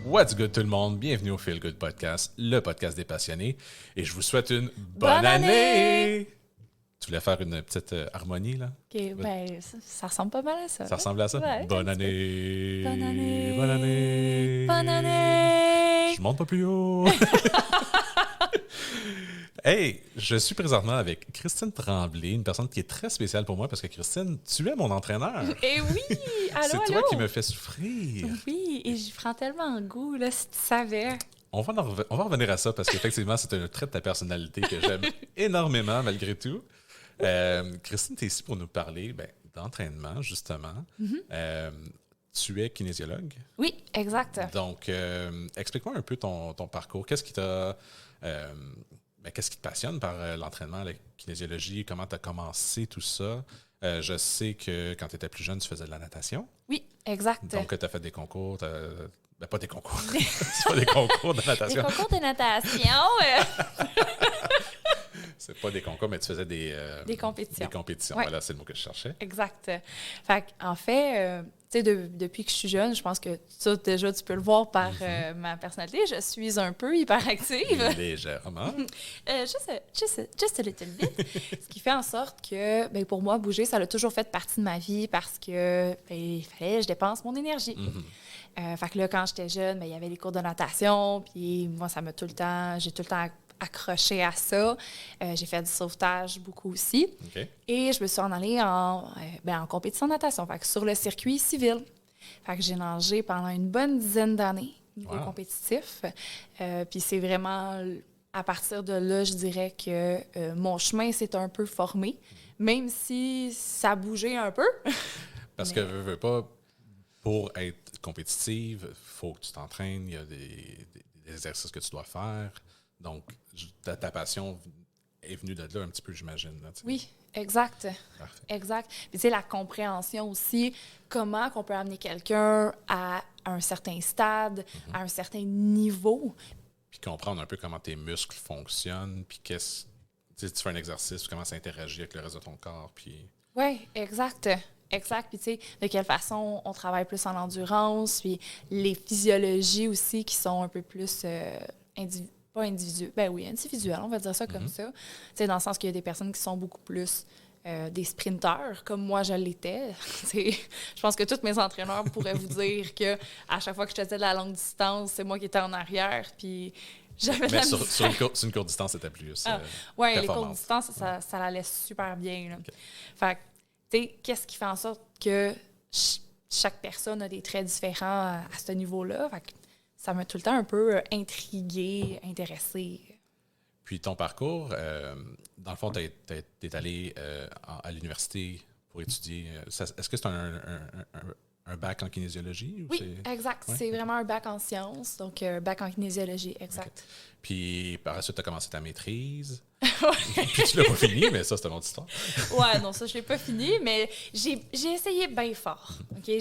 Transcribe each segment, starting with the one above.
What's good tout le monde? Bienvenue au Feel Good Podcast, le podcast des passionnés. Et je vous souhaite une bonne année! Tu voulais faire une petite harmonie, là? OK, ben, ça ressemble pas mal à ça. Ça ressemble à ça? Ouais, Bonne année! Bonne année! Bonne année! Bonne année! Je monte pas plus haut! Hey, je suis présentement avec Christine Tremblay, une personne qui est très spéciale pour moi parce que Christine, tu es mon entraîneur. Eh oui! Allô, C'est allô! toi qui me fais souffrir. Oui, et j'y prends tellement goût, là, si tu savais. On va revenir à ça parce qu'effectivement, c'est un trait de ta personnalité que j'aime énormément malgré tout. Christine, tu es ici pour nous parler d'entraînement, justement. Tu es kinésiologue. Oui, exact. Donc, explique-moi un peu ton parcours. Qu'est-ce qui t'a... qu'est-ce qui te passionne par l'entraînement, la kinésiologie? Comment tu as commencé tout ça? Je sais que quand tu étais plus jeune, tu faisais de la natation. Oui, exact. Donc, tu as fait des concours. Pas des concours. C'est pas des concours de natation. Des concours de natation. C'est pas des concours, mais tu faisais des compétitions. Des compétitions, Ouais. Voilà, c'est le mot que je cherchais. Exact. Fait en fait, tu sais, depuis que je suis jeune, je pense que ça, déjà, tu peux le voir par ma personnalité. Je suis un peu hyperactive. Légèrement. Just a little bit. Ce qui fait en sorte que, ben, pour moi, bouger, ça a toujours fait partie de ma vie parce que il fallait que je dépense mon énergie. Fait que là, quand j'étais jeune, ben, il y avait les cours de natation, puis moi, j'ai tout le temps accroché à ça. J'ai fait du sauvetage beaucoup aussi. OK. Et je me suis en allée en compétition de natation, fait que sur le circuit civil. Fait que j'ai nagé pendant une bonne dizaine d'années au niveau compétitif. Puis c'est vraiment à partir de là, je dirais que mon chemin s'est un peu formé, même si ça bougeait un peu. Parce que veux pas, pour être compétitive, il faut que tu t'entraînes, il y a des exercices que tu dois faire. Donc, ta passion est venue de là un petit peu, j'imagine. Là, oui, exact. Parfait. Exact. Puis, tu sais, la compréhension aussi, comment qu'on peut amener quelqu'un à un certain stade, à un certain niveau. Puis comprendre un peu comment tes muscles fonctionnent, puis tu fais un exercice, puis comment ça interagit avec le reste de ton corps, puis... Oui, exact. Exact. Puis, tu sais, de quelle façon on travaille plus en endurance, puis les physiologies aussi qui sont un peu plus pas individuelles. Ben oui, individuelles, on va dire ça comme ça. Tu sais, dans le sens qu'il y a des personnes qui sont beaucoup plus des sprinteurs, comme moi, je l'étais. Je pense que tous mes entraîneurs pourraient vous dire que à chaque fois que je faisais de la longue distance, c'est moi qui étais en arrière, puis j'avais Mais sur une courte distance, c'était plus oui, les courtes distances, ça allait super bien. Là. Okay. Fait que, tu sais, qu'est-ce qui fait en sorte que chaque personne a des traits différents à ce niveau-là? Fait que ça m'a tout le temps un peu intriguée, intéressée. Puis ton parcours, dans le fond, tu es allé à l'université pour étudier. Est-ce que c'est un bac en kinésiologie? Ou oui, exact. Ouais? C'est vraiment un bac en sciences, donc un bac en kinésiologie, exact. Okay. Puis par la suite, tu as commencé ta maîtrise. Puis tu l'as pas fini, mais ça, c'est une autre histoire. Ouais, non, ça, je l'ai pas fini, mais j'ai essayé bien fort. OK?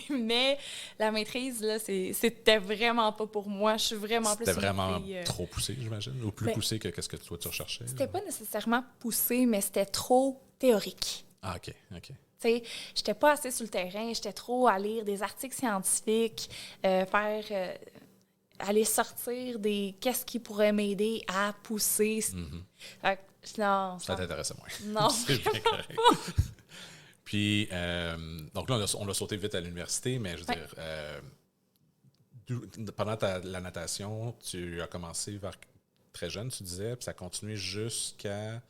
Mais la maîtrise, là, c'était vraiment pas pour moi. Je suis vraiment plus... C'était vraiment trop poussé, j'imagine? Ou plus poussé que qu'est-ce que toi, tu recherchais? C'était pas nécessairement poussé, mais c'était trop théorique. Ah, OK, OK. Tu sais, j'étais pas assez sur le terrain, j'étais trop à lire des articles scientifiques, aller sortir des qu'est-ce qui pourrait m'aider à pousser. Fait que, non, ça t'intéressait moins. Non. C'est bien correct. Puis, donc là, on l'a sauté vite à l'université, mais je veux dire, pendant la natation, tu as commencé vers très jeune, tu disais, puis ça a continué jusqu'à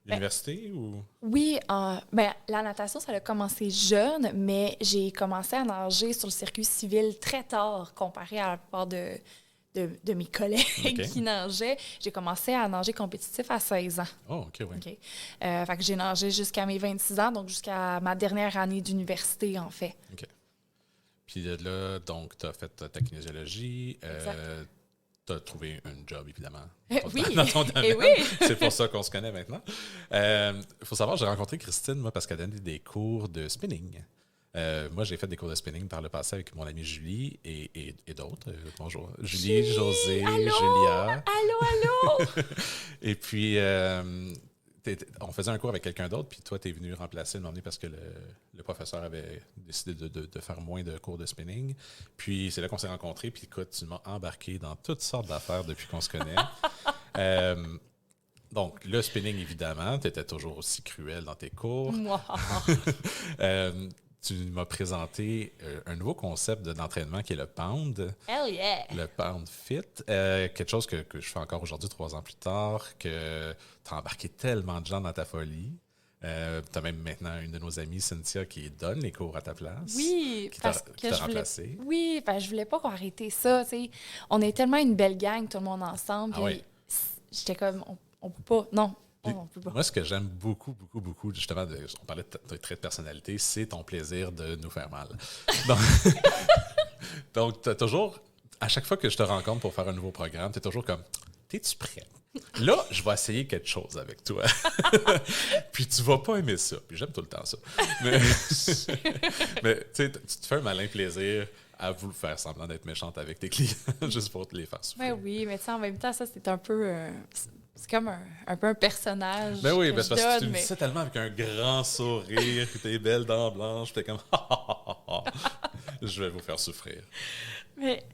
l'université ou? Oui, la natation, ça a commencé jeune, mais j'ai commencé à nager sur le circuit civil très tard comparé à la plupart de mes collègues qui nageaient. J'ai commencé à nager compétitif à 16 ans. Oh, OK, oui. Okay. Fait que j'ai nagé jusqu'à mes 26 ans, donc jusqu'à ma dernière année d'université, en fait. OK. Puis de là, donc, tu as fait ta kinésiologie. Tu as trouvé un job, évidemment. Oui, dans ton domaine. Et oui. C'est pour ça qu'on se connaît maintenant. Il faut savoir, j'ai rencontré Christine, moi, parce qu'elle donnait des cours de spinning. Moi, j'ai fait des cours de spinning par le passé avec mon amie Julie et d'autres. Bonjour. Julie, José, allô? Julia. Allô? Et puis, on faisait un cours avec quelqu'un d'autre, puis toi, tu es venu remplacer le moment donné parce que le professeur avait décidé de faire moins de cours de spinning. Puis c'est là qu'on s'est rencontrés, puis écoute, tu m'as embarqué dans toutes sortes d'affaires depuis qu'on se connaît. Donc, le spinning, évidemment, tu étais toujours aussi cruel dans tes cours. Wow. Tu m'as présenté un nouveau concept d'entraînement qui est le Pound. Hell yeah! Le Pound Fit. Quelque chose que je fais encore aujourd'hui, 3 ans plus tard, que tu as embarqué tellement de gens dans ta folie. Tu as même maintenant une de nos amies, Cynthia, qui donne les cours à ta place. Oui, parce que je remplacé. Oui, parce que je voulais pas qu'on arrête ça. T'sais. On est tellement une belle gang, tout le monde ensemble. Ah oui. J'étais comme, on peut pas. Non. On peut pas. Moi, ce que j'aime beaucoup, beaucoup, beaucoup, justement, on parlait de trait de personnalité, c'est ton plaisir de nous faire mal. Donc tu as toujours, à chaque fois que je te rencontre pour faire un nouveau programme, tu es toujours comme, t'es-tu prêt? Là, je vais essayer quelque chose avec toi. Puis tu vas pas aimer ça. Puis j'aime tout le temps ça. Mais tu sais, tu te fais un malin plaisir à vous le faire semblant d'être méchante avec tes clients, juste pour te les faire souffrir. Ben oui, mais tu sais, en même temps, ça, c'est un peu... c'est comme un peu un personnage. Ben oui, parce que tu me dis ça tellement avec un grand sourire, que t'es belle dents blanches, t'es comme je vais vous faire souffrir. Mais,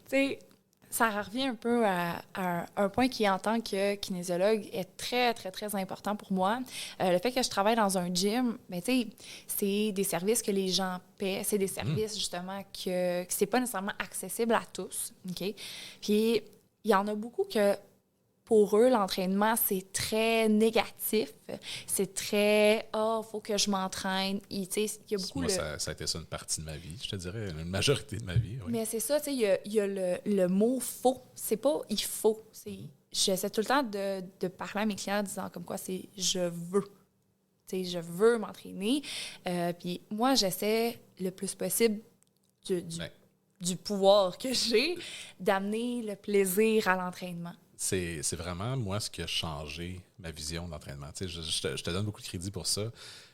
tu sais, ça revient un peu à un point qui, en tant que kinésiologue, est très, très, très important pour moi. Le fait que je travaille dans un gym, ben, tu sais, c'est des services que les gens paient. C'est des services, justement, que c'est pas nécessairement accessible à tous. OK? Puis, il y en a beaucoup que pour eux, l'entraînement, c'est très négatif. C'est très « Ah, faut que je m'entraîne ». Il y a beaucoup... Moi, ça a été ça une partie de ma vie, je te dirais, une majorité de ma vie. Oui. Mais c'est ça, tu sais, il y a le mot « faut ». C'est pas « il faut ». J'essaie tout le temps de parler à mes clients en disant comme quoi c'est « je veux ». Tu sais, je veux m'entraîner. Puis moi, j'essaie le plus possible du pouvoir que j'ai d'amener le plaisir à l'entraînement. C'est vraiment, moi, ce qui a changé ma vision d'entraînement. Tu sais, je te donne beaucoup de crédit pour ça.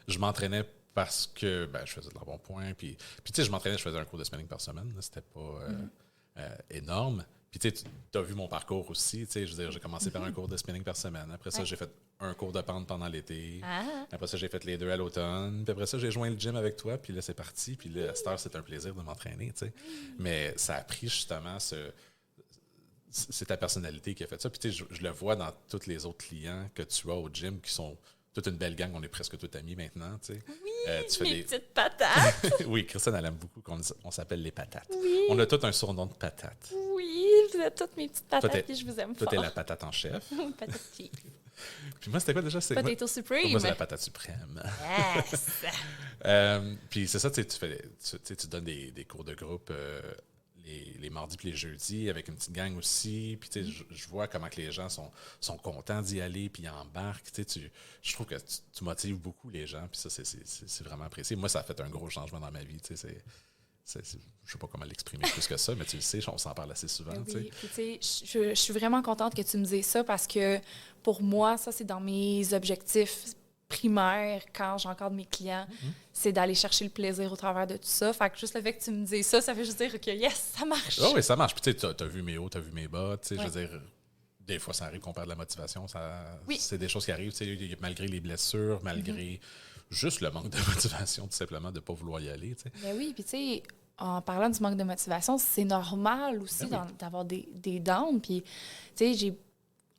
Je m'entraînais parce que je faisais de l'embonpoint. Puis tu sais, je m'entraînais, je faisais un cours de spinning par semaine. C'était pas énorme. Puis tu as vu mon parcours aussi. Tu sais, je veux dire, j'ai commencé par un cours de spinning par semaine. Après ça, j'ai fait un cours de pente pendant l'été. Après ça, j'ai fait les 2 à l'automne. Puis après ça, j'ai joint le gym avec toi. Puis là, c'est parti. Puis là, à cette heure, c'est un plaisir de m'entraîner. Tu sais. Mais ça a pris justement c'est ta personnalité qui a fait ça. Puis tu sais, je le vois dans tous les autres clients que tu as au gym qui sont toute une belle gang. On est presque tous amis maintenant, tu sais. Oui, tu fais mes petites patates. Oui, Christine, elle aime beaucoup qu'on s'appelle les patates. Oui. On a tous un surnom de patate. Oui, vous êtes toutes mes petites patates et je vous aime fort. Toi, t'es la patate en chef. Patate chief. Puis moi, c'était quoi déjà? Potato Supreme. Moi, c'est la patate suprême. Yes! Puis c'est ça, tu donnes des cours de groupe les mardis et les jeudis avec une petite gang aussi. Puis je vois comment que les gens sont contents d'y aller puis ils embarquent. Je trouve que tu motives beaucoup les gens. Puis ça, c'est vraiment apprécié. Moi, ça a fait un gros changement dans ma vie. Je ne sais pas comment l'exprimer plus que ça, mais tu le sais, on s'en parle assez souvent. Oui, puis je suis vraiment contente que tu me dises ça parce que pour moi, ça, c'est dans mes objectifs primaires quand j'encadre mes clients, c'est d'aller chercher le plaisir au travers de tout ça. Fait que juste le fait que tu me dises ça, ça fait juste dire que yes, ça marche. Oh oui, ça marche. Puis tu as vu mes hauts, tu as vu mes bas. Je veux dire, des fois, ça arrive qu'on perd de la motivation. C'est des choses qui arrivent, malgré les blessures, malgré juste le manque de motivation, tout simplement, de ne pas vouloir y aller. T'sais. Ben oui, puis tu sais, en parlant du manque de motivation, c'est normal aussi d'avoir des downs. Puis, tu sais,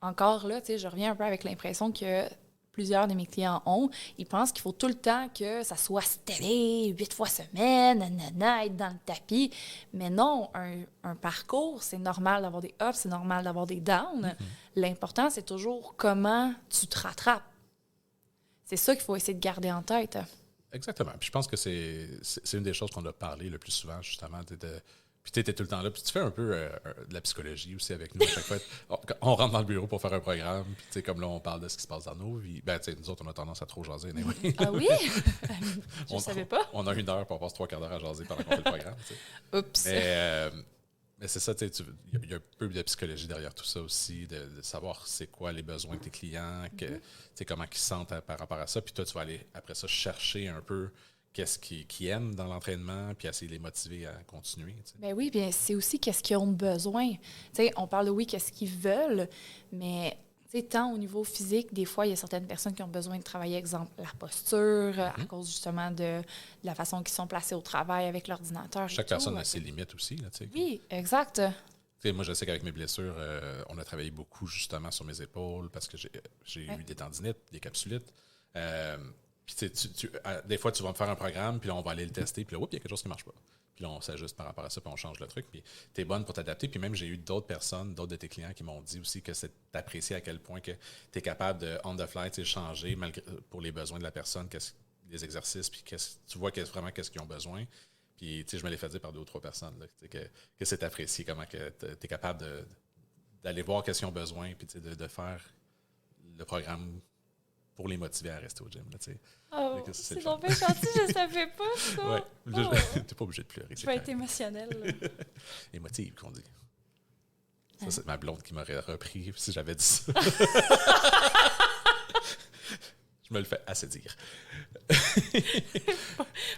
encore là, je reviens un peu avec l'impression que plusieurs de mes clients ont. Ils pensent qu'il faut tout le temps que ça soit stélé 8 fois semaine, nanana, être dans le tapis. Mais non, un parcours, c'est normal d'avoir des ups, c'est normal d'avoir des downs. L'important, c'est toujours comment tu te rattrapes. C'est ça qu'il faut essayer de garder en tête. Exactement. Puis je pense que c'est une des choses qu'on a parlé le plus souvent, justement, puis tu étais tout le temps là. Puis tu fais un peu de la psychologie aussi avec nous à chaque fois. On rentre dans le bureau pour faire un programme. Puis comme là, on parle de ce qui se passe dans nos vies. Ben, nous autres, on a tendance à trop jaser. Anyway. Ah oui? Je ne savais pas. On a 1 heure pour passer 3/4 d'heure à jaser pendant qu'on fait le programme. Oups. Mais c'est ça, il y a un peu de psychologie derrière tout ça aussi, de savoir c'est quoi les besoins de tes clients, comment ils se sentent par rapport à ça. Puis toi, tu vas aller, après ça, chercher un peu qu'est-ce qu'ils aiment dans l'entraînement, puis essayer de les motiver à continuer. Ben oui, bien c'est aussi qu'est-ce qu'ils ont besoin. On parle de qu'est-ce qu'ils veulent, mais Tu sais, tant au niveau physique, des fois, il y a certaines personnes qui ont besoin de travailler, exemple, la posture, à cause justement de la façon qu'ils sont placés au travail avec l'ordinateur. Chaque personne a ses limites aussi. Là, oui, exact. Moi, je sais qu'avec mes blessures, on a travaillé beaucoup justement sur mes épaules parce que j'ai eu des tendinites, des capsulites. Puis des fois, tu vas me faire un programme, puis là, on va aller le tester, puis là, il y a quelque chose qui ne marche pas. Puis là, on s'ajuste par rapport à ça, puis on change le truc. Puis tu es bonne pour t'adapter. Puis même, j'ai eu d'autres personnes, d'autres de tes clients qui m'ont dit aussi que c'est apprécié à quel point que tu es capable de, on the fly, changer pour les besoins de la personne, les exercices, puis tu vois vraiment qu'est-ce qu'ils ont besoin. Puis je me l'ai fait dire par 2 ou 3 personnes là, que c'est apprécié, comment tu es capable d'aller voir qu'est-ce qu'ils ont besoin, puis de faire le programme pour les motiver à rester au gym. Là, oh, c'est donc bien gentil, je ne savais pas ça. Ouais, oh. T'es pas obligé de pleurer. Je vais être émotionnelle. Émotive, qu'on dit. Ça, c'est ma blonde qui m'aurait repris si j'avais dit ça. Je me le fais assez dire.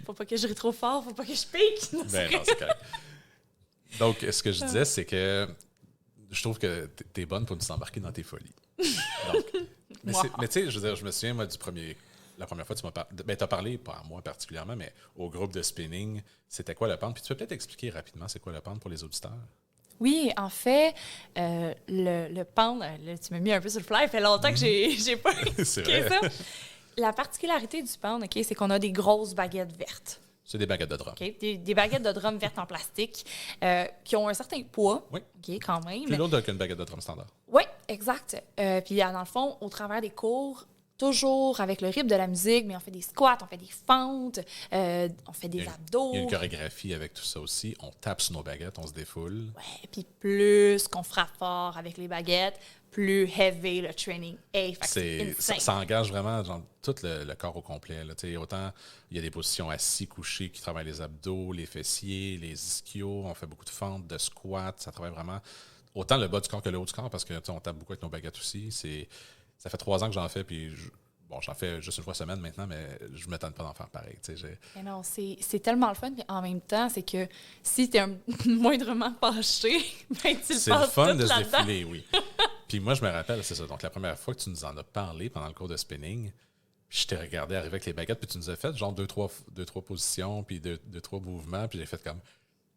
Faut pas que je rie trop fort, faut pas que je pique. Non, c'est correct. Donc, ce que je disais, c'est que je trouve que t'es bonne pour nous embarquer dans tes folies. Donc, mais tu sais, je veux dire, je me souviens, moi, la première fois, tu m'as parlé, t'as parlé, pas à moi particulièrement, mais au groupe de spinning, c'était quoi le pente? Puis tu peux peut-être expliquer rapidement c'est quoi le pente pour les auditeurs? Oui, en fait, le pente, là, tu m'as mis un peu sur le fly, il fait longtemps que j'ai pas expliqué ça. La particularité du pente, OK, c'est qu'on a des grosses baguettes vertes. C'est des baguettes de drum. Okay. Des baguettes de drum vertes en plastique qui ont un certain poids, oui. OK, quand même. Plus lourde qu'une baguette de drum standard. Oui, exact. Puis dans le fond, au travers des cours, toujours avec le rythme de la musique, mais on fait des squats, on fait des fentes, on fait des abdos. Il y a une chorégraphie avec tout ça aussi. On tape sur nos baguettes, on se défoule. Oui, puis plus qu'on frappe fort avec les baguettes, plus heavy le training est. Ça engage vraiment tout le corps au complet. Là. Autant il y a des positions assis, couchés qui travaillent les abdos, les fessiers, les ischios. On fait beaucoup de fentes, de squats. Ça travaille vraiment autant le bas du corps que le haut du corps parce qu'on tape beaucoup avec nos baguettes aussi. Ça fait 3 ans que j'en fais, puis j'en fais juste une fois semaine maintenant, mais je ne m'étonne pas d'en faire pareil. Mais non, c'est tellement le fun, mais en même temps, c'est que si tu es moindrement fâché, ben, tu le passes tout là-dedans. C'est le fun de se défiler, oui. Puis moi, je me rappelle, c'est ça. Donc, la première fois que tu nous en as parlé pendant le cours de spinning, puis je t'ai regardé arriver avec les baguettes, puis tu nous as fait genre 2-3 positions, puis 2-3 mouvements, puis j'ai fait comme,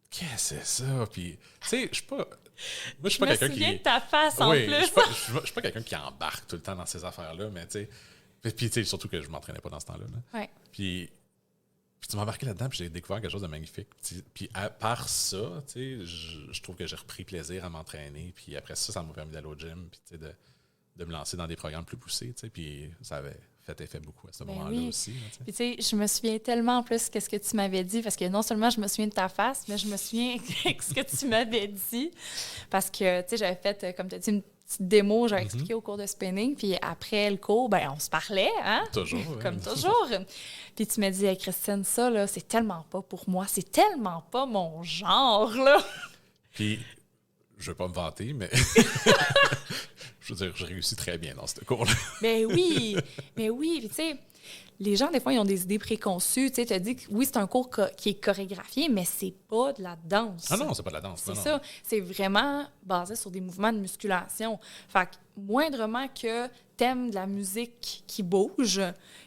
qu'est-ce que c'est ça? Puis, tu sais, je suis pas. Moi, je suis pas quelqu'un qui. Je me souviens de ta face en plus. Je suis pas quelqu'un qui embarque tout le temps dans ces affaires-là, mais tu sais. Puis, tu sais, surtout que je m'entraînais pas dans ce temps-là. Là. Ouais. Puis tu m'as embarqué là-dedans, puis j'ai découvert quelque chose de magnifique. Puis à part ça, tu sais, je trouve que j'ai repris plaisir à m'entraîner. Puis après ça m'a permis d'aller au gym, puis tu sais, de me lancer dans des programmes plus poussés, tu sais. Puis ça avait fait effet beaucoup à ce moment-là aussi. Puis tu sais, je me souviens tellement en plus qu'est-ce que tu m'avais dit, parce que non seulement je me souviens de ta face, mais je me souviens de ce que tu m'avais dit. Parce que, tu sais, j'avais fait, comme tu as dit, une petite démo, j'avais expliqué au cours de spinning, puis après le cours, ben on se parlait, hein? Toujours. Comme toujours. Puis tu m'as dit, hey, Christine, ça, là, c'est tellement pas pour moi, c'est tellement pas mon genre, là. Puis, je veux pas me vanter, mais je veux dire, je réussis très bien dans ce cours-là. Mais oui, puis tu sais, les gens, des fois, ils ont des idées préconçues. Tu sais, tu as dit que oui, c'est un cours qui est chorégraphié, mais c'est pas de la danse. Ah non, c'est pas de la danse. C'est ça. C'est vraiment basé sur des mouvements de musculation. Fait que moindrement que t'aimes de la musique qui bouge,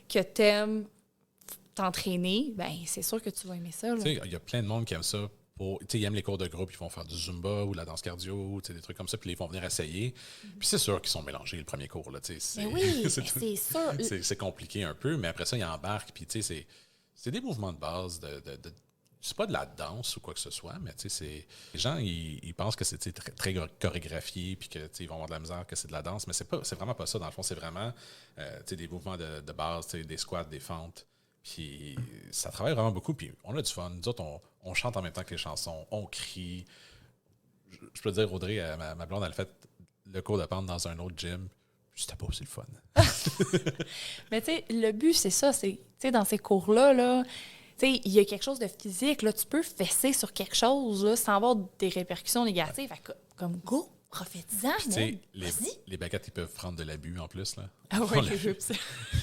que t'aimes t'entraîner, ben c'est sûr que tu vas aimer ça. Tu sais, il y a plein de monde qui aime ça. Ils aiment les cours de groupe, ils vont faire du Zumba ou de la danse cardio, des trucs comme ça, puis ils vont venir essayer. Puis c'est sûr qu'ils sont mélangés le premier cours. Là, mais oui, c'est sûr. C'est compliqué un peu, mais après ça, ils embarquent. Puis c'est des mouvements de base. C'est pas de la danse ou quoi que ce soit, mais les gens, ils pensent que c'est très, très chorégraphié, puis qu'ils vont avoir de la misère, que c'est de la danse, mais c'est vraiment pas ça. Dans le fond, c'est vraiment des mouvements de base, des squats, des fentes. Puis ça travaille vraiment beaucoup, puis on a du fun. Nous autres, on chante en même temps que les chansons, on crie. Je peux te dire, Audrey, ma blonde, elle a fait le cours de pente dans un autre gym. C'était pas aussi le fun. Mais tu sais, le but, c'est ça. C'est, tu sais, dans ces cours-là, tu sais, il y a quelque chose de physique. Là, tu peux fesser sur quelque chose là, sans avoir des répercussions négatives. Fait que, comme go, profite-en. Les baguettes, ils peuvent prendre de l'abus en plus. Là. Ah oui, les chips.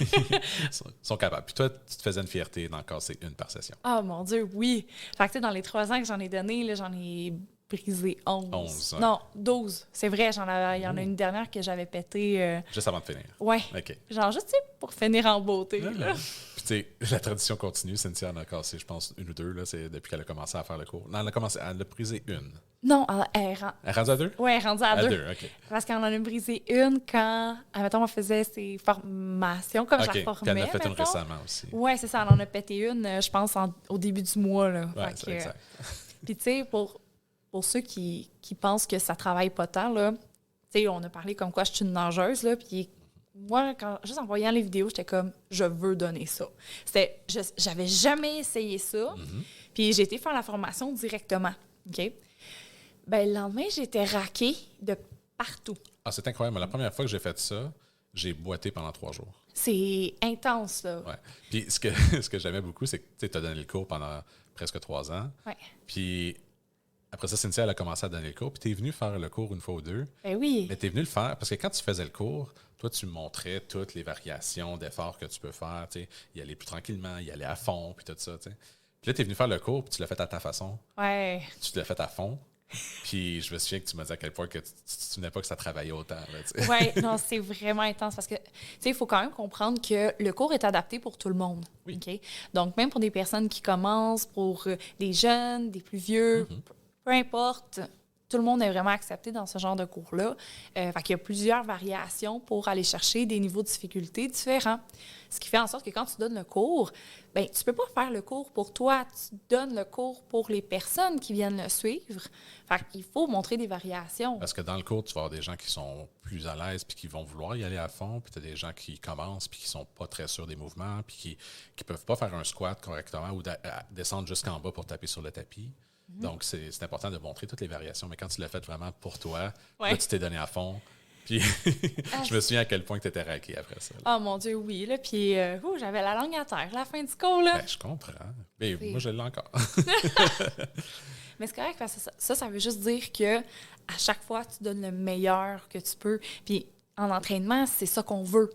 Ils sont capables. Puis toi, tu te faisais une fierté d'en casser une par session. Ah mon Dieu, oui. Fait que, tu sais, dans les 3 ans que j'en ai donné, là, j'en ai brisé 11. 11, ouais. Non, 12. C'est vrai, il y en a une dernière que j'avais pété. Juste avant de finir. Ouais. OK. Genre, juste, tu sais, pour finir en beauté. Là. Puis, tu sais, la tradition continue. Cynthia en a cassé, je pense, une ou deux, là, c'est depuis qu'elle a commencé à faire le cours. Non, elle a brisé une. Non, elle Elle est rendue à 2? ouais, elle est rendue à deux. 2, OK. Parce qu'on en a brisé une quand, admettons, on faisait ses formations, comme je OK. la Puis formais, elle en a fait une mettons. récemment aussi. Ouais, c'est ça, elle en a pété une, je pense, au début du mois. Là. Ouais, Fait c'est que, exact. Puis, tu sais, pour ceux qui pensent que ça travaille pas tant, là, tu sais, on a parlé comme quoi je suis une nageuse, là, puis moi, juste en voyant les vidéos, j'étais comme, je veux donner ça. J'avais jamais essayé ça, puis j'ai été faire la formation directement, OK? Ben, le lendemain, j'étais raquée de partout. Ah, c'est incroyable. La première fois que j'ai fait ça, j'ai boité pendant 3 jours. C'est intense, là. Ouais. Puis ce que j'aimais beaucoup, c'est que tu as donné le cours pendant presque 3 ans. Ouais. Puis après ça, Cynthia, elle a commencé à donner le cours. Puis tu es venu faire le cours une fois ou deux. Ben oui. Mais tu es venu le faire parce que quand tu faisais le cours, toi, tu montrais toutes les variations d'efforts que tu peux faire. Tu sais, y aller plus tranquillement, y aller à fond, puis tout ça. Tu sais. Puis là, tu es venu faire le cours, puis tu l'as fait à ta façon. Ouais. Tu l'as fait à fond. Puis je me souviens que tu m'as dit à quel point que tu ne te souvenais pas que ça travaillait autant. Là, tu sais. Ouais, non, c'est vraiment intense parce que, tu sais, il faut quand même comprendre que le cours est adapté pour tout le monde. Oui. OK? Donc, même pour des personnes qui commencent, pour des jeunes, des plus vieux, peu importe, tout le monde est vraiment accepté dans ce genre de cours-là. Fait qu'il y a plusieurs variations pour aller chercher des niveaux de difficulté différents. Ce qui fait en sorte que quand tu donnes le cours, bien, tu peux pas faire le cours pour toi, tu donnes le cours pour les personnes qui viennent le suivre. Fait qu'il faut montrer des variations. Parce que dans le cours, tu vas avoir des gens qui sont plus à l'aise puis qui vont vouloir y aller à fond. Puis tu as des gens qui commencent puis qui sont pas très sûrs des mouvements puis qui peuvent pas faire un squat correctement ou descendre jusqu'en bas pour taper sur le tapis. Donc, c'est important de montrer toutes les variations. Mais quand tu l'as fait vraiment pour toi, Ouais. là, tu t'es donné à fond. Puis je me souviens à quel point tu étais raqué après ça. Oh mon Dieu, oui. Là, puis j'avais la langue à terre, la fin du cours. Là. Ben, je comprends. Mais moi, je l'ai encore. Mais c'est correct, parce que ça veut juste dire que à chaque fois, tu donnes le meilleur que tu peux. Puis en entraînement, c'est ça qu'on veut.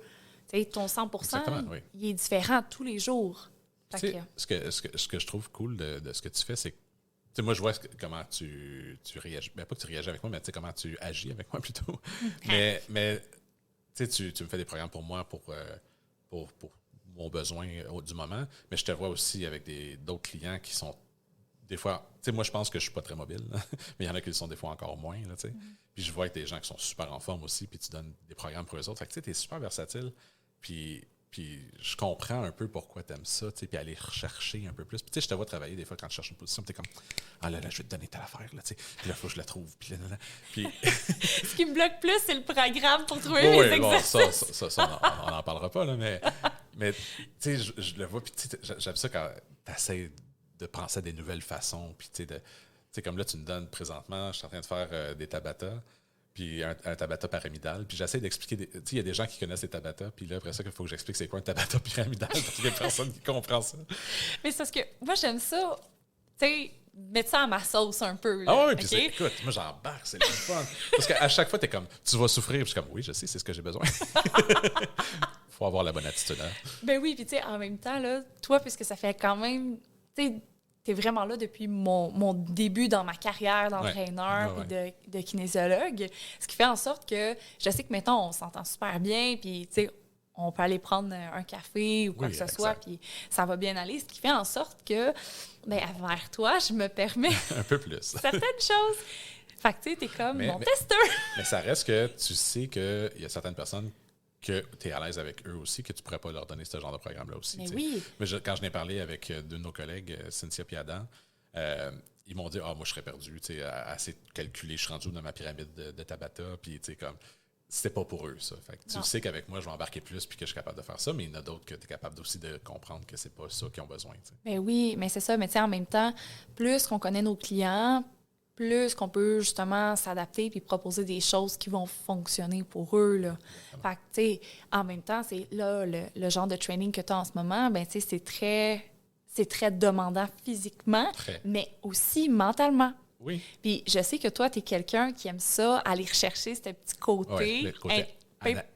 Tu sais, ton 100 Exactement, oui. il est différent tous les jours. Tu Fait sais, ce que je trouve cool de ce que tu fais, c'est que tu sais, moi, je vois comment tu réagis. Ben, pas que tu réagis avec moi, mais tu sais, comment tu agis avec moi plutôt. mais tu sais, tu me fais des programmes pour moi, pour mon besoin du moment. Mais je te vois aussi avec d'autres clients qui sont des fois. Tu sais, moi, je pense que je suis pas très mobile, là, mais il y en a qui le sont des fois encore moins. Là, tu sais. Puis je vois avec des gens qui sont super en forme aussi, puis tu donnes des programmes pour eux autres. Fait que tu sais, tu es super versatile. Puis je comprends un peu pourquoi tu aimes ça, tu sais, puis aller rechercher un peu plus. Puis tu sais, je te vois travailler des fois quand tu cherches une position, tu es comme ah là, je vais te donner telle affaire, là, tu sais. Puis là, il faut que je la trouve. Puis là. Puis Ce qui me bloque plus, c'est le programme pour trouver oui, mes bon, exercices. ça on n'en parlera pas, là, mais tu sais, je le vois, puis tu sais, j'aime ça quand tu essaies de penser à des nouvelles façons, puis tu sais, comme là, tu me donnes présentement, je suis en train de faire des Tabata, puis un Tabata pyramidal, puis j'essaie d'expliquer, tu sais, il y a des gens qui connaissent les Tabata, puis là, après ça, il faut que j'explique c'est quoi un Tabata pyramidal, parce qu'il y a personne qui comprend ça. Mais c'est parce que moi, j'aime ça, tu sais, mettre ça à ma sauce un peu. Là, Ah oui, puis OK? écoute, moi j'embarque, c'est le fun. Parce qu'à chaque fois, t'es comme, tu vas souffrir, puis je suis comme, oui, je sais, c'est ce que j'ai besoin. Faut avoir la bonne attitude. Hein? Ben oui, puis tu sais, en même temps, là, toi, puisque ça fait quand même, tu sais, t'es vraiment là depuis mon début dans ma carrière d'entraîneur Ouais. et de kinésiologue, ce qui fait en sorte que je sais que, mettons, on s'entend super bien, puis tu sais, on peut aller prendre un café ou quoi que ce soit, puis ça va bien aller, ce qui fait en sorte que, ben, vers toi, je me permets Un peu plus. certaines choses. Fait que tu sais, t'es comme mon testeur. Mais ça reste que tu sais qu'il y a certaines personnes que tu es à l'aise avec eux aussi, que tu ne pourrais pas leur donner ce genre de programme-là aussi. Mais oui. Mais quand je n'ai parlé avec deux de nos collègues, Cynthia et Adam, ils m'ont dit moi, je serais perdu, assez calculé, je suis rendu dans ma pyramide de Tabata, puis comme. C'était pas pour eux, ça. Fait que tu sais qu'avec moi, je vais embarquer plus puis que je suis capable de faire ça, mais il y en a d'autres que tu es capable aussi de comprendre que c'est pas ça qu'ils ont besoin. T'sais. Ben oui, mais c'est ça. Mais tu sais, en même temps, plus qu'on connaît nos clients, plus qu'on peut justement s'adapter puis proposer des choses qui vont fonctionner pour eux. Là. Fait que, tu sais, en même temps, c'est là, le genre de training que tu as en ce moment, ben tu sais, c'est très demandant physiquement, mais aussi mentalement. Oui. Puis je sais que toi, tu es quelqu'un qui aime ça, aller rechercher ce petit côté. Ouais, le côté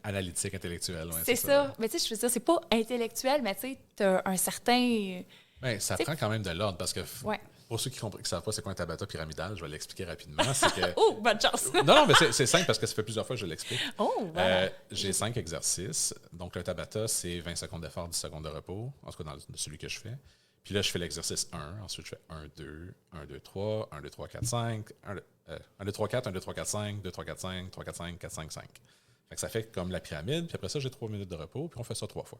analytique, intellectuel. Ouais, c'est ça. Mais tu sais, je veux dire, c'est pas intellectuel, mais tu sais, tu as un certain. Ben, ça prend quand même de l'ordre parce que Pour ceux qui ne savent pas c'est quoi un Tabata pyramidal, je vais l'expliquer rapidement. C'est que... Oh, bonne chance! Non, mais c'est simple parce que ça fait plusieurs fois que je l'explique. Oh, voilà. J'ai 5 exercices. Donc, le Tabata, c'est 20 secondes d'effort, 10 secondes de repos, en tout cas dans celui que je fais. Puis là, je fais l'exercice 1. Ensuite, je fais 1, 2, 1, 2, 3, 1, 2, 3, 4, 5, 1, 2, 3, 4, 1, 2, 3, 4, 5, 2, 3, 4, 5, 3, 4, 5, 4, 5, 5. Fait que ça fait comme la pyramide. Puis après ça, j'ai 3 minutes de repos. Puis on fait ça 3 fois.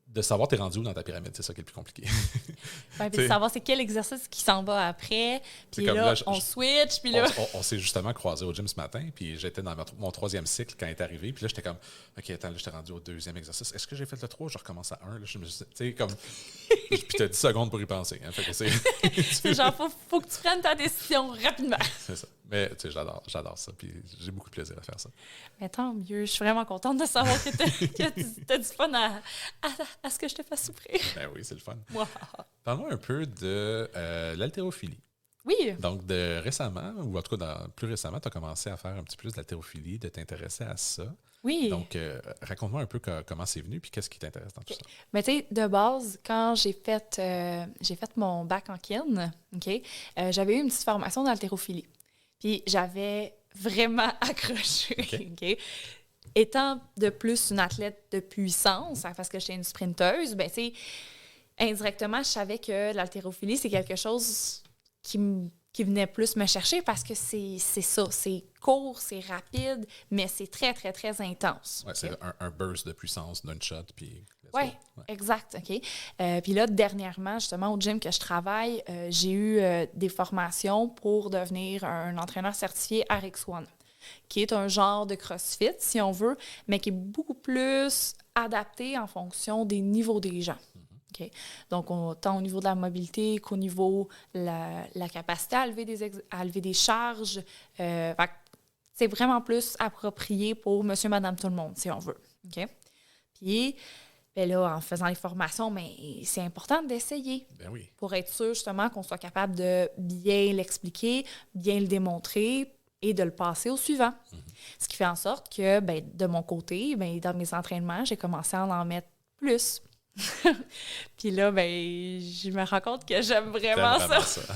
De savoir t'es rendu où dans ta pyramide, c'est ça qui est le plus compliqué. Ouais, puis de savoir c'est quel exercice qui s'en va après. Puis là, on switch. Puis là... On s'est justement croisés au gym ce matin. Puis j'étais dans mon 3e cycle quand il est arrivé. Puis là, j'étais comme, OK, attends, là, j'étais rendu au 2e exercice. Est-ce que j'ai fait le 3? Je recommence à 1. Là, tu sais, comme... Puis t'as 10 secondes pour y penser. Hein, fait que c'est genre, faut que tu prennes ta décision rapidement. C'est ça. Mais tu sais, j'adore ça. Puis j'ai beaucoup de plaisir à faire ça. Mais tant mieux. Je suis vraiment contente de savoir que t'as du fun à ce que je te fasse souffrir. Ben oui, c'est le fun. Wow. Parle-moi un peu de l'haltérophilie. Oui. Donc, récemment, ou en tout cas plus récemment, tu as commencé à faire un petit peu plus d'haltérophilie, de t'intéresser à ça. Oui. Donc, raconte-moi un peu comment c'est venu puis qu'est-ce qui t'intéresse dans tout ça. Mais tu sais, de base, quand j'ai fait mon bac en kin, OK, j'avais eu une petite formation d'haltérophilie. Puis j'avais vraiment accroché. OK? Étant de plus une athlète de puissance, parce que j'étais une sprinteuse, ben tu sais, indirectement, je savais que l'haltérophilie, c'est quelque chose qui venait plus me chercher parce que c'est ça. C'est court, c'est rapide, mais c'est très, très, très intense. Oui, c'est un burst de puissance d'un shot, puis... Oui, exact, OK. Puis là, dernièrement, justement, au gym que je travaille, j'ai eu des formations pour devenir un entraîneur certifié RX1, qui est un genre de CrossFit, si on veut, mais qui est beaucoup plus adapté en fonction des niveaux des gens. Okay. Donc, tant au niveau de la mobilité qu'au niveau de la capacité à lever des charges. C'est vraiment plus approprié pour monsieur, madame, tout le monde, si on veut. Okay? Puis, ben là, en faisant les formations, mais c'est important d'essayer. Ben oui. Pour être sûr, justement, qu'on soit capable de bien l'expliquer, bien le démontrer et de le passer au suivant. Ce qui fait en sorte que, ben, de mon côté, ben, dans mes entraînements, j'ai commencé à en mettre plus. Puis là, ben, je me rends compte que j'aime vraiment ça.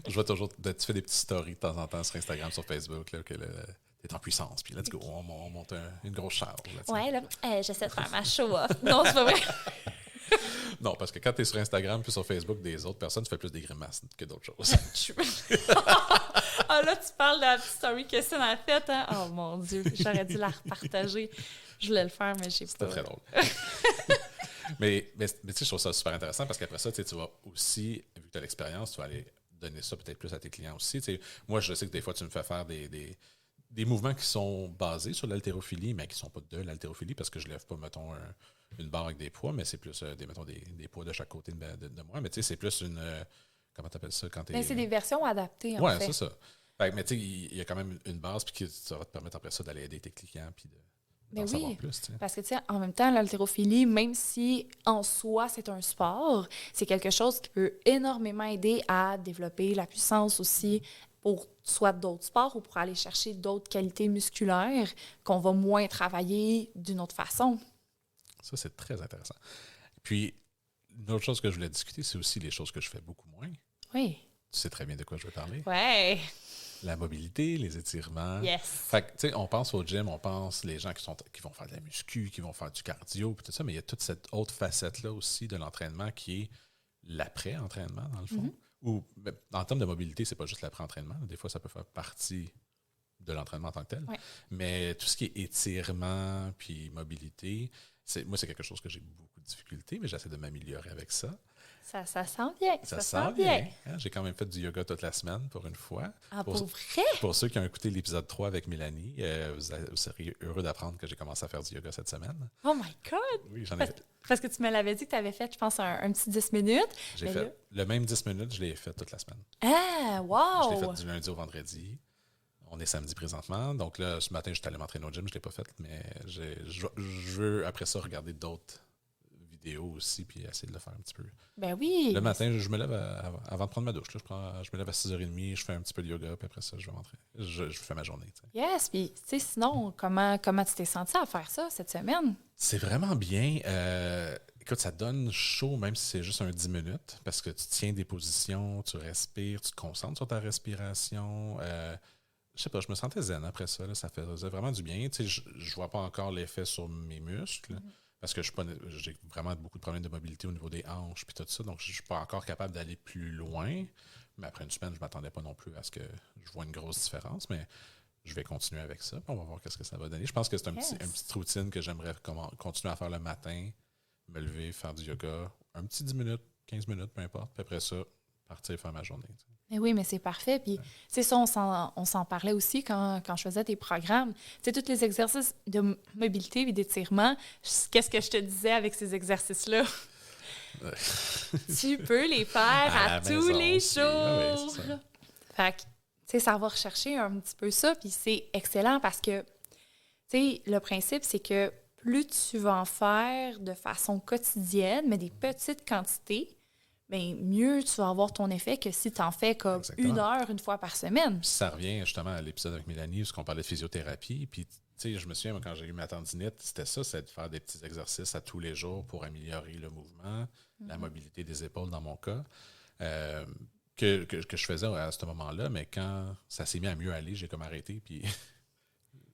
Je vois toujours, tu fais des petites stories de temps en temps sur Instagram, sur Facebook, là, que t'es en puissance, puis let's go, on monte une grosse charge. Ouais, là, j'essaie de faire ma show-off. Non, c'est pas vrai. Non, parce que quand t'es sur Instagram puis sur Facebook des autres personnes, tu fais plus des grimaces que d'autres choses. Ah là, tu parles de la petite story que Céline a faite, hein? Oh mon Dieu, j'aurais dû la repartager. Je voulais le faire, mais j'ai pas. C'était très drôle. mais tu sais, je trouve ça super intéressant parce qu'après ça, tu vas aussi, vu que tu as l'expérience, tu vas aller donner ça peut-être plus à tes clients aussi. T'sais, moi, je sais que des fois, tu me fais faire des mouvements qui sont basés sur l'haltérophilie, mais qui ne sont pas de l'haltérophilie parce que je ne lève pas, mettons, une barre avec des poids, mais c'est plus des poids de chaque côté de moi. Mais tu sais, c'est plus une... comment tu appelles ça quand tu es... C'est des versions adaptées, en fait. Oui, c'est ça. Fait, mais tu sais, il y a quand même une base, puis ça va te permettre après ça d'aller aider tes clients, puis d'en savoir plus. T'sais. Parce que, tu sais, en même temps, l'haltérophilie, même si en soi, c'est un sport, c'est quelque chose qui peut énormément aider à développer la puissance aussi pour soit d'autres sports ou pour aller chercher d'autres qualités musculaires qu'on va moins travailler d'une autre façon. Ça, c'est très intéressant. Puis, une autre chose que je voulais discuter, c'est aussi les choses que je fais beaucoup moins. Oui. Tu sais très bien de quoi je veux parler. Oui. La mobilité, les étirements. Yes. Fait que, tu sais, on pense au gym, on pense les gens qui vont faire de la muscu, qui vont faire du cardio, puis tout ça, mais il y a toute cette autre facette-là aussi de l'entraînement qui est l'après-entraînement, dans le fond. Ou, en termes de mobilité, c'est pas juste l'après-entraînement. Des fois, ça peut faire partie de l'entraînement en tant que tel. Ouais. Mais tout ce qui est étirement puis mobilité, moi, c'est quelque chose que j'ai beaucoup de difficultés, mais j'essaie de m'améliorer avec ça. Ça sent bien. Ça sent bien. Hein? J'ai quand même fait du yoga toute la semaine pour une fois. Ah, pour vrai? Pour ceux qui ont écouté l'épisode 3 avec Mélanie, vous seriez heureux d'apprendre que j'ai commencé à faire du yoga cette semaine. Oh my God! Oui, j'en ai fait. Parce que tu me l'avais dit que tu avais fait, je pense, un petit 10 minutes. J'ai fait le même 10 minutes, je l'ai fait toute la semaine. Ah, wow! Je l'ai fait du lundi au vendredi. On est samedi présentement. Donc là, ce matin, j'étais allé m'entraîner au gym. Je ne l'ai pas fait, mais je veux, après ça, regarder d'autres vidéos aussi puis essayer de le faire un petit peu. Ben oui! Le matin, je me lève avant de prendre ma douche. Là, je me lève à 6h30, je fais un petit peu de yoga, puis après ça, je vais m'entraîner. Je fais ma journée. T'sais. Yes! Puis, tu sais, sinon, comment tu t'es senti à faire ça cette semaine? C'est vraiment bien. Écoute, ça donne chaud, même si c'est juste un 10 minutes, parce que tu tiens des positions, tu respires, tu te concentres sur ta respiration. Je sais pas, je me sentais zen après ça. Là, ça faisait vraiment du bien. Tu sais, je vois pas encore l'effet sur mes muscles, parce que j'ai vraiment beaucoup de problèmes de mobilité au niveau des hanches puis tout ça, donc je suis pas encore capable d'aller plus loin. Mais après une semaine, je m'attendais pas non plus à ce que je vois une grosse différence, mais je vais continuer avec ça. On va voir qu'est-ce que ça va donner. Je pense que c'est une petite routine que j'aimerais continuer à faire le matin, me lever, faire du yoga, un petit 10 minutes, 15 minutes, peu importe. Puis après ça, partir faire ma journée. Mais oui, mais c'est parfait. Puis, tu sais, ça, on s'en parlait aussi quand je faisais tes programmes. Tu sais, tous les exercices de mobilité et d'étirement, qu'est-ce que je te disais avec ces exercices-là? Tu peux les faire à tous les jours. Oui, fait que, tu sais, ça va rechercher un petit peu ça, puis c'est excellent parce que, tu sais, le principe, c'est que plus tu vas en faire de façon quotidienne, mais des petites quantités, bien, mieux tu vas avoir ton effet que si tu en fais comme une heure, une fois par semaine. Ça revient justement à l'épisode avec Mélanie, où on parlait de physiothérapie, puis tu sais, je me souviens, moi, quand j'ai eu ma tendinite, c'était ça, c'est de faire des petits exercices à tous les jours pour améliorer le mouvement, la mobilité des épaules dans mon cas, que je faisais à ce moment-là, mais quand ça s'est mis à mieux aller, j'ai comme arrêté, puis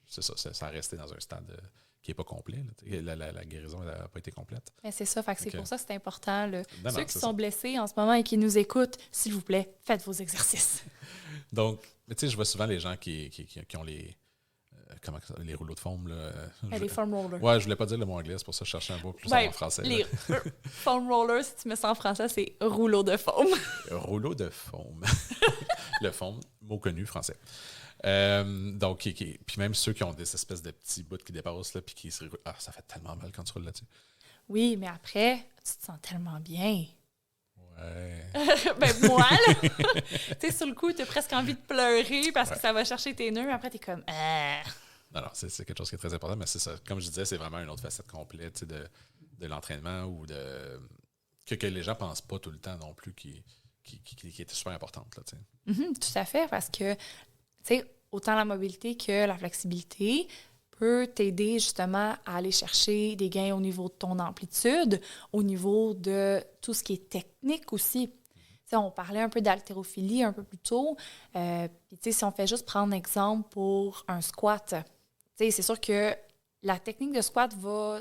c'est ça a resté dans un stade qui n'est pas complet. La guérison n'a pas été complète. Mais c'est ça, fait que c'est pour ça que c'est important. Ceux qui sont ça. blessés en ce moment et qui nous écoutent, s'il vous plaît, faites vos exercices. Donc, tu sais, je vois souvent les gens qui ont les rouleaux de foam. Là. Les foam rollers. Ouais, je voulais pas dire le mot anglais, c'est pour ça que je cherchais un mot plus en français. Les foam rollers, si tu mets ça en français, c'est rouleau de foam. Rouleau de foam. Le foam, mot connu français. Donc, puis même ceux qui ont des espèces de petits bouts qui dépassent, là, puis qui se roulent. Ah, ça fait tellement mal quand tu roules là-dessus. Oui, mais après, tu te sens tellement bien. Ouais. Ben, moi, là, tu sais, sur le coup, tu as presque envie de pleurer parce que ça va chercher tes nœuds, mais après, tu es comme. Non, c'est quelque chose qui est très important, mais c'est ça. Comme je disais, c'est vraiment une autre facette complète de l'entraînement ou que les gens pensent pas tout le temps non plus qui était super importante. Là, Tout à fait, parce que, tu sais, autant la mobilité que la flexibilité peut t'aider justement à aller chercher des gains au niveau de ton amplitude, au niveau de tout ce qui est technique aussi. T'sais, on parlait un peu d'haltérophilie un peu plus tôt. Puis, si on fait juste prendre exemple pour un squat, c'est sûr que la technique de squat va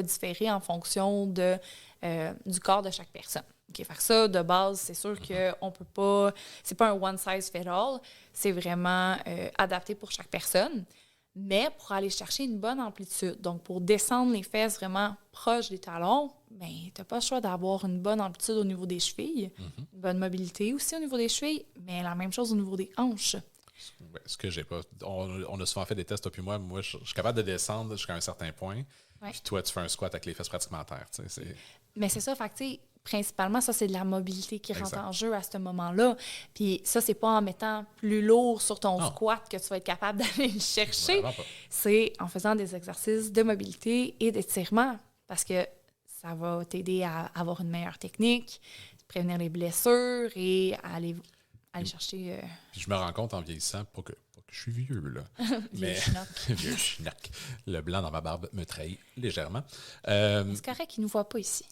différer en fonction du corps de chaque personne. Okay, faire ça, de base, c'est sûr qu'on peut pas... C'est pas un one size fit all. C'est vraiment adapté pour chaque personne. Mais pour aller chercher une bonne amplitude, donc pour descendre les fesses vraiment proches des talons, bien, tu n'as pas le choix d'avoir une bonne amplitude au niveau des chevilles, une bonne mobilité aussi au niveau des chevilles, mais la même chose au niveau des hanches. Ouais, ce que j'ai pas. On a souvent fait des tests, toi puis moi. Moi, je suis capable de descendre jusqu'à un certain point. Ouais. Puis toi, tu fais un squat avec les fesses pratiquement à terre. Mais c'est ça, fait que tu sais, principalement, ça, c'est de la mobilité qui rentre en jeu à ce moment-là. Puis ça, c'est pas en mettant plus lourd sur ton squat que tu vas être capable d'aller le chercher. C'est en faisant des exercices de mobilité et d'étirement parce que ça va t'aider à avoir une meilleure technique, prévenir les blessures et aller chercher... Puis je me rends compte en vieillissant, pas que je suis vieux, là. Vieux schnock. Le blanc dans ma barbe me trahit légèrement. C'est correct qu'il ne nous voit pas ici.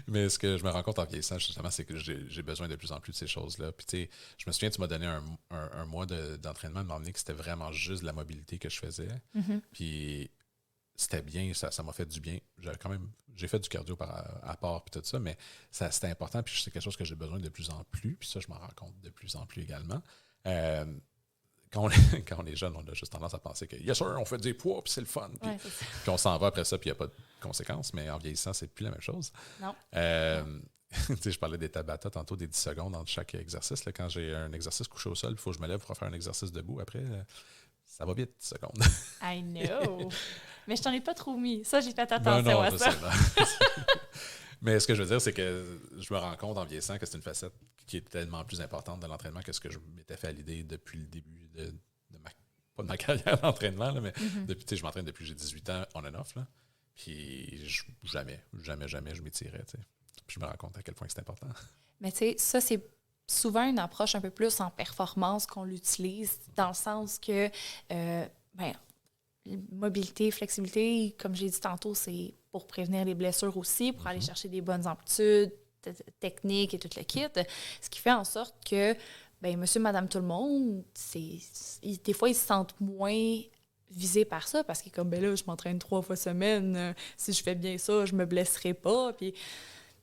Mais ce que je me rends compte en vieillissant, justement, c'est que j'ai besoin de plus en plus de ces choses-là. Puis, tu sais, je me souviens, tu m'as donné un mois d'entraînement, de m'emmener que c'était vraiment juste de la mobilité que je faisais. Puis, c'était bien, ça m'a fait du bien. J'ai fait du cardio à part, puis tout ça, mais c'était important, puis c'est quelque chose que j'ai besoin de plus en plus. Puis ça, je m'en rends compte de plus en plus également. Quand on est jeune, on a juste tendance à penser que yes sir, on fait des poids, puis c'est le fun. Puis on s'en va après ça, puis il n'y a pas de conséquences, mais en vieillissant, c'est plus la même chose. Non. Je parlais des Tabata tantôt, des 10 secondes entre chaque exercice. Là, quand j'ai un exercice couché au sol, il faut que je me lève pour refaire un exercice debout. Après, ça va vite, 10 secondes. I know. Mais je t'en ai pas trop mis. Ça, j'ai fait attention à ça. Mais ce que je veux dire, c'est que je me rends compte en vieillissant que c'est une facette qui est tellement plus importante de l'entraînement que ce que je m'étais fait à l'idée depuis le début pas de ma carrière d'entraînement, là, mais depuis, je m'entraîne depuis que j'ai 18 ans on and off. Là, puis jamais je m'étirais. Puis je me rends compte à quel point c'est important. Mais tu sais, ça, c'est souvent une approche un peu plus en performance qu'on l'utilise, dans le sens que mobilité, flexibilité, comme j'ai dit tantôt, c'est pour prévenir les blessures aussi, pour aller chercher des bonnes amplitudes, techniques et tout le kit. Ce qui fait en sorte que monsieur, madame, tout le monde, des fois, ils se sentent moins visés par ça parce qu'ils sont comme, là, je m'entraîne 3 fois semaine. Si je fais bien ça, je me blesserai pas. Puis...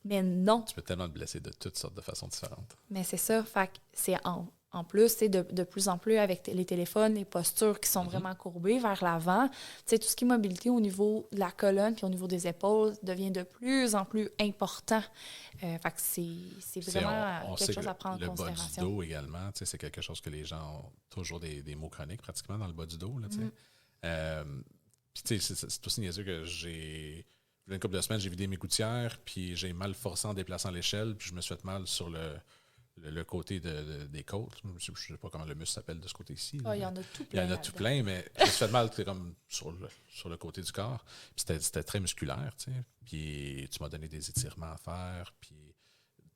Mais non. Tu peux tellement te blesser de toutes sortes de façons différentes. Mais c'est ça. Fait que c'est en plus, de plus en plus avec les téléphones, les postures qui sont vraiment courbées vers l'avant, tout ce qui est mobilité au niveau de la colonne puis au niveau des épaules devient de plus en plus important. Fait que c'est vraiment quelque chose à prendre en considération. Le bas du dos également, c'est quelque chose que les gens ont toujours des maux chroniques pratiquement dans le bas du dos. Puis c'est aussi niaiseux que une couple de semaines, j'ai vidé mes gouttières, puis j'ai mal forcé en déplaçant l'échelle, puis je me suis fait mal sur le côté des côtes. Je ne sais pas comment le muscle s'appelle de ce côté-ci. Il y en a tout plein. Il y en a tout plein, mais je me suis fait mal comme sur le côté du corps. Puis c'était très musculaire, tu sais. Puis tu m'as donné des étirements à faire, puis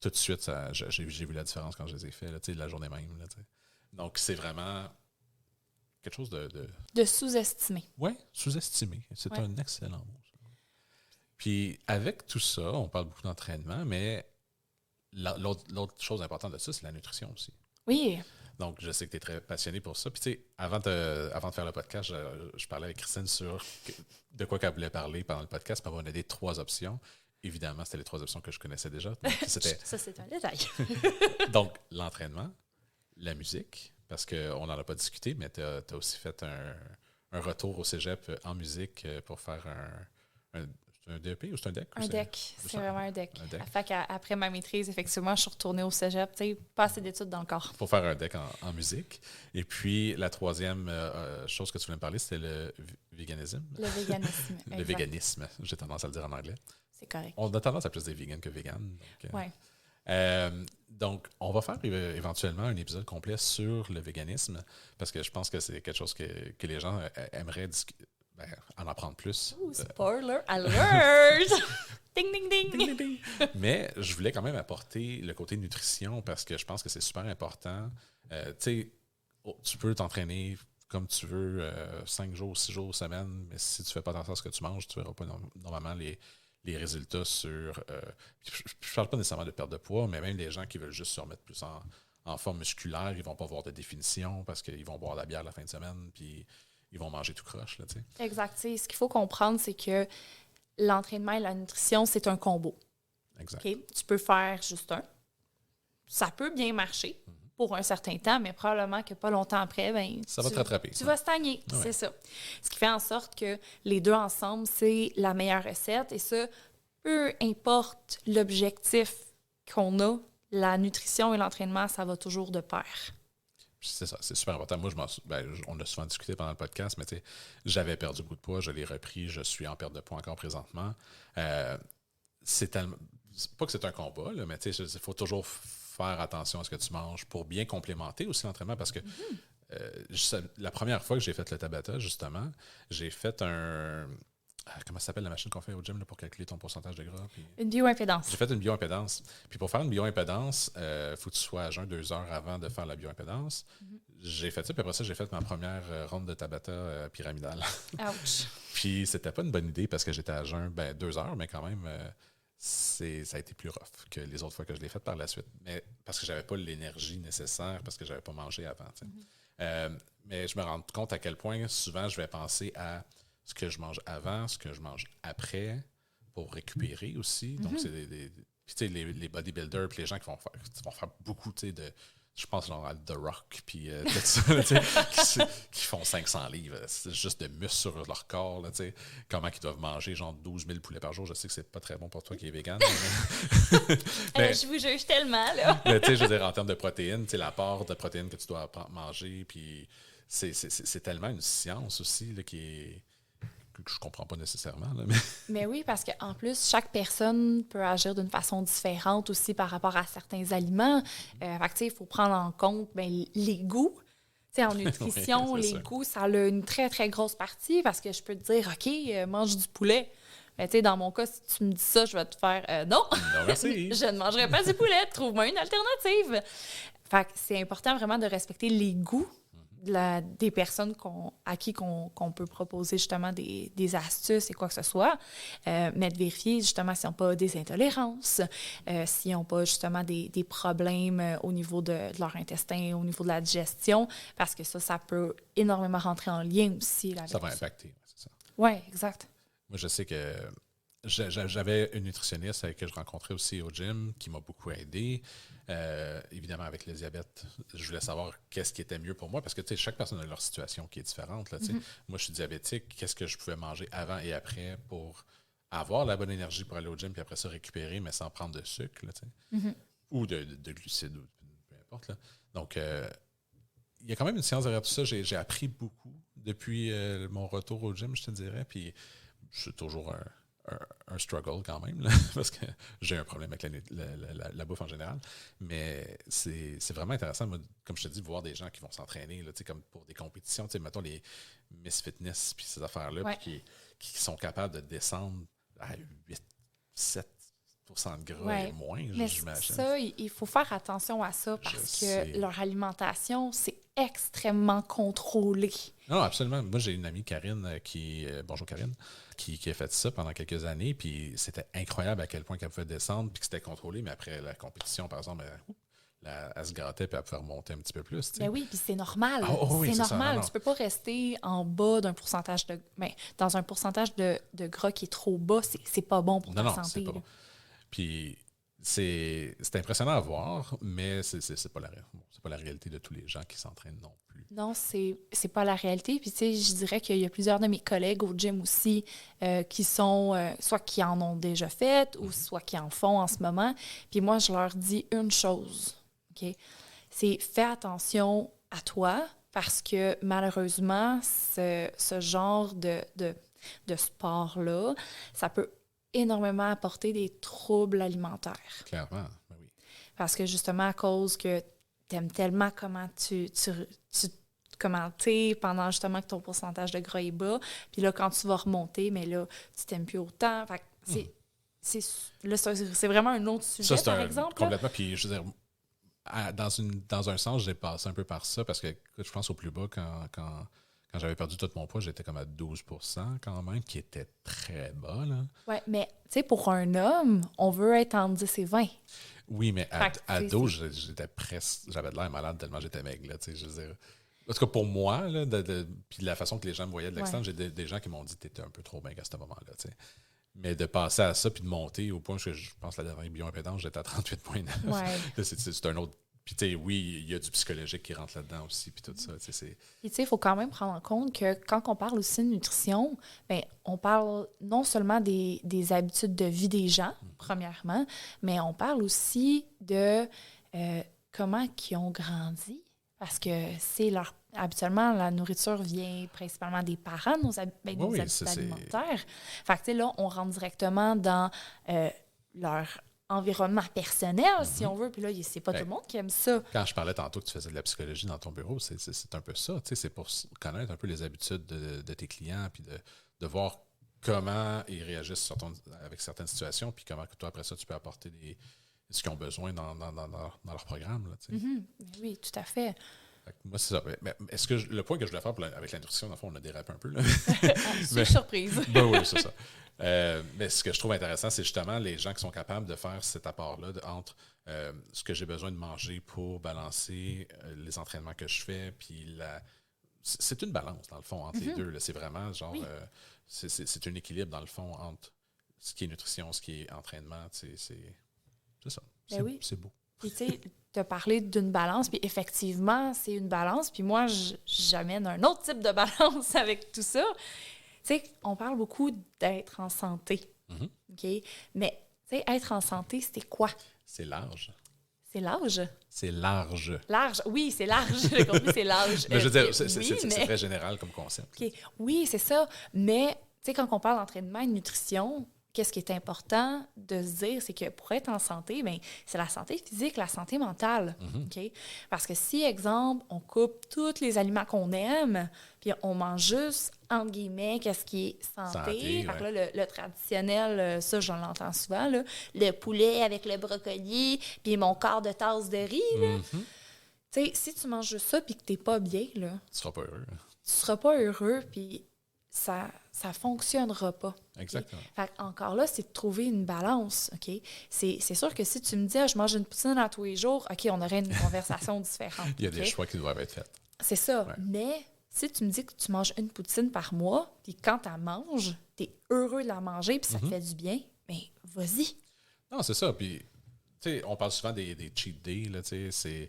tout de suite, j'ai vu la différence quand je les ai faits, là, la journée même. Là, donc, c'est vraiment quelque chose de sous-estimé. Oui, sous-estimé. C'est un excellent mot. Puis avec tout ça, on parle beaucoup d'entraînement, mais l'autre chose importante de ça, c'est la nutrition aussi. Oui. Donc, je sais que tu es très passionné pour ça. Puis, tu sais, avant de faire le podcast, je parlais avec Christine sur de quoi qu'elle voulait parler pendant le podcast. Puis, on a des 3 options. Évidemment, c'était les 3 options que je connaissais déjà. Donc, ça, c'est un détail. Donc, l'entraînement, la musique, parce qu'on n'en a pas discuté, mais tu as aussi fait un retour au cégep en musique pour faire un DEP ou c'est un DEC? Un DEC, c'est vraiment un DEC. Fait qu'après ma maîtrise, effectivement, je suis retournée au cégep, tu sais, pas assez d'études dans le corps. Pour faire un DEC en musique. Et puis, la 3e chose que tu voulais me parler, c'était le véganisme. Le véganisme, Le véganisme, j'ai tendance à le dire en anglais. C'est correct. On a tendance à plus dire vegan que vegan. Donc, on va faire éventuellement un épisode complet sur le véganisme, parce que je pense que c'est quelque chose que les gens aimeraient en apprendre plus. Ooh, spoiler alert! Ding, ding, ding! Ding, ding, ding! Mais je voulais quand même apporter le côté nutrition parce que je pense que c'est super important. Tu peux t'entraîner comme tu veux 5 jours, 6 jours, semaine, mais si tu ne fais pas attention à ce que tu manges, tu ne verras pas normalement les résultats sur... je ne parle pas nécessairement de perte de poids, mais même les gens qui veulent juste se remettre plus en forme musculaire, ils ne vont pas voir de définition parce qu'ils vont boire de la bière la fin de semaine, puis ils vont manger tout croche. Là, exact. Ce qu'il faut comprendre, c'est que l'entraînement et la nutrition, c'est un combo. Exact. Okay? Tu peux faire juste un. Ça peut bien marcher pour un certain temps, mais probablement que pas longtemps après, ça va te rattraper. Tu vas stagner, c'est ça. Ce qui fait en sorte que les deux ensemble, c'est la meilleure recette. Et ça, peu importe l'objectif qu'on a, la nutrition et l'entraînement, ça va toujours de pair. C'est ça, c'est super important. Moi, on a souvent discuté pendant le podcast, mais j'avais perdu beaucoup de poids, je l'ai repris, je suis en perte de poids encore présentement. C'est pas que c'est un combat, là, mais il faut toujours faire attention à ce que tu manges pour bien complémenter aussi l'entraînement, parce que la première fois que j'ai fait le Tabata, justement, j'ai fait comment ça s'appelle la machine qu'on fait au gym là, pour calculer ton pourcentage de gras? Puis... Une bioimpédance. J'ai fait une bioimpédance. Puis pour faire une bioimpédance, il faut que tu sois à jeun 2 heures avant de faire la bioimpédance. J'ai fait ça, puis après ça, j'ai fait ma première ronde de Tabata pyramidale. Ouch! Puis c'était pas une bonne idée parce que j'étais à jeun 2 heures, mais quand même, ça a été plus rough que les autres fois que je l'ai fait par la suite. Mais parce que j'avais pas l'énergie nécessaire, parce que j'avais pas mangé avant. Mais je me rends compte à quel point souvent je vais penser à ce que je mange avant, ce que je mange après, pour récupérer aussi. Donc, c'est les bodybuilders puis les gens qui vont faire beaucoup de... Je pense genre à The Rock puis tout ça, qui font 500 livres. C'est juste de muscles sur leur corps. Là, comment ils doivent manger genre 12 000 poulets par jour. Je sais que c'est pas très bon pour toi qui es vegan. Mais, je vous juge tellement. Là. Mais je veux dire, en termes de protéines, l'apport de protéines que tu dois manger, puis c'est tellement une science aussi là, que je comprends pas nécessairement. Là, mais oui, parce qu'en plus, chaque personne peut agir d'une façon différente aussi par rapport à certains aliments. Il faut prendre en compte les goûts. En nutrition, les goûts, ça a une très, très grosse partie parce que je peux te dire, OK, mange du poulet. Mais dans mon cas, si tu me dis ça, je vais te faire non. Non, merci. Je ne mangerai pas du poulet. Trouve-moi une alternative. Fait que c'est important vraiment de respecter les goûts des personnes à qui qu'on peut proposer justement des astuces et quoi que ce soit, mais de vérifier justement s'ils n'ont pas des intolérances, s'ils n'ont pas justement des problèmes au niveau de leur intestin, au niveau de la digestion, parce que ça peut énormément rentrer en lien aussi. Là, ça va impacter, c'est ça. Oui, exact. Moi, je sais que j'avais une nutritionniste que je rencontrais aussi au gym qui m'a beaucoup aidé. Évidemment, avec le diabète, je voulais savoir qu'est-ce qui était mieux pour moi parce que chaque personne a leur situation qui est différente. Là, Moi, je suis diabétique. Qu'est-ce que je pouvais manger avant et après pour avoir la bonne énergie pour aller au gym puis après ça récupérer, mais sans prendre de sucre là, ou de glucides, peu importe. Là. Donc, il y a quand même une science derrière tout ça. J'ai appris beaucoup depuis mon retour au gym, je te dirais. Puis, je suis toujours un struggle quand même, là, parce que j'ai un problème avec la bouffe en général. Mais c'est vraiment intéressant, moi, comme je te dis, de voir des gens qui vont s'entraîner, là, comme pour des compétitions, mettons les Miss Fitness, puis ces affaires-là, Ouais. puis qui sont capables de descendre à 8-7% de gras Ouais. et moins, Mais j'imagine. ça, il faut faire attention à ça parce que sais. leur alimentation, c'est extrêmement contrôlé. Non, absolument. Moi, j'ai une amie, Karine, bonjour Karine, qui a fait ça pendant quelques années, puis c'était incroyable à quel point qu'elle pouvait descendre, puis que c'était contrôlé, mais après la compétition, par exemple, elle se grattait, puis elle pouvait remonter un petit peu plus. Ben oui, puis c'est normal. Oui, c'est c'est ça, normal. non. Tu peux pas rester en bas d'un pourcentage de... Ben, dans un pourcentage de gras qui est trop bas, c'est pas bon pour ta santé. C'est pas bon. Puis c'est impressionnant à voir, mais c'est pas la réalité de tous les gens qui s'entraînent non plus. Non, c'est pas la réalité. Puis, tu sais, je dirais qu'il y a plusieurs de mes collègues au gym aussi qui sont, soit qui en ont déjà fait ou soit qui en font en ce moment. Puis moi, je leur dis une chose, OK? C'est fais attention à toi parce que malheureusement, ce genre de sport-là, ça peut énormément apporter des troubles alimentaires. Clairement, ben oui. Parce que justement, à cause que t'aimes tellement comment comment t'es pendant justement que ton pourcentage de gras est bas. Puis là, quand tu vas remonter, mais là, tu t'aimes plus autant. Fait que c'est vraiment un autre sujet, par exemple. Complètement. Puis, je veux dire, dans un sens, j'ai passé un peu par ça parce que, écoute, je pense au plus bas, quand j'avais perdu tout mon poids, j'étais comme à 12% quand même, qui était très bas, là. Oui, mais tu sais, pour un homme, on veut être entre 10 et 20. Oui, mais à 12, j'étais presque... J'avais de l'air malade tellement j'étais maigre, là, tu sais, je veux dire... En tout cas, pour moi, là, puis de la façon que les gens me voyaient de l'extérieur, j'ai des gens qui m'ont dit que tu étais un peu trop maigre à ce moment-là, tu sais. Mais de passer à ça, puis de monter au point que je pense que la dernière bioimpédance, j'étais à 38,9. Ouais. C'est un autre... Puis, tu sais, oui, il y a du psychologique qui rentre là-dedans aussi, puis tout ça, tu sais. Puis, tu sais, il faut quand même prendre en compte que quand on parle aussi de nutrition, bien, on parle non seulement des habitudes de vie des gens, premièrement, mais on parle aussi de comment ils ont grandi. Parce que habituellement, la nourriture vient principalement des parents, nos habitudes alimentaires. Fait que, tu sais, là, on rentre directement dans leur environnement personnel, si on veut. Puis là, c'est pas tout le monde qui aime ça. Quand je parlais tantôt que tu faisais de la psychologie dans ton bureau, c'est un peu ça. C'est pour connaître un peu les habitudes de tes clients, puis de voir comment ils réagissent avec certaines situations, puis comment toi, après ça, tu peux apporter ce qu'ils ont besoin dans leur programme. Là, Oui, tout à fait. Moi, c'est ça. Mais est-ce que le point que je voulais faire avec la nutrition, dans le fond, on a dérapé un peu. Là. Je suis surprise. Ben oui, c'est ça. Mais ce que je trouve intéressant, c'est justement les gens qui sont capables de faire cet apport-là entre ce que j'ai besoin de manger pour balancer les entraînements que je fais, puis c'est une balance, dans le fond, entre les deux. Là. C'est vraiment genre... c'est un équilibre, dans le fond, entre ce qui est nutrition, ce qui est entraînement. C'est ça. C'est beau. Puis, tu sais, tu as parlé d'une balance, puis effectivement, c'est une balance. Puis moi, j'amène un autre type de balance avec tout ça. Tu sais, on parle beaucoup d'être en santé. OK? Mais, tu sais, être en santé, c'était quoi? C'est large. C'est l'âge? C'est large. Large, oui, c'est large. J'ai compris, c'est large. Mais je veux dire, c'est très général comme concept. Okay. Oui, c'est ça. Mais, tu sais, quand on parle d'entraînement et de nutrition, qu'est-ce qui est important de se dire, c'est que pour être en santé, bien, c'est la santé physique, la santé mentale. Okay? Parce que si, exemple, on coupe tous les aliments qu'on aime, puis on mange juste, entre guillemets, qu'est-ce qui est santé. Fait que là, le traditionnel, ça, je l'entends souvent, là, le poulet avec le brocoli, puis mon quart de tasse de riz. Tu Tu sais, si tu manges juste ça puis que t'es pas bien, là, Tu seras pas heureux. tu seras pas heureux puis ça fonctionnera pas. Exactement. Fait encore là, c'est de trouver une balance, OK? C'est sûr que si tu me dis, je mange une poutine à tous les jours, OK, on aurait une conversation différente. Il y a des choix qui doivent être faits. C'est ça. Ouais. Mais si tu me dis que tu manges une poutine par mois, puis quand tu la manges, tu es heureux de la manger, puis ça te fait du bien, bien, vas-y. Non, c'est ça. Puis, tu sais, on parle souvent des cheat days, là, tu sais,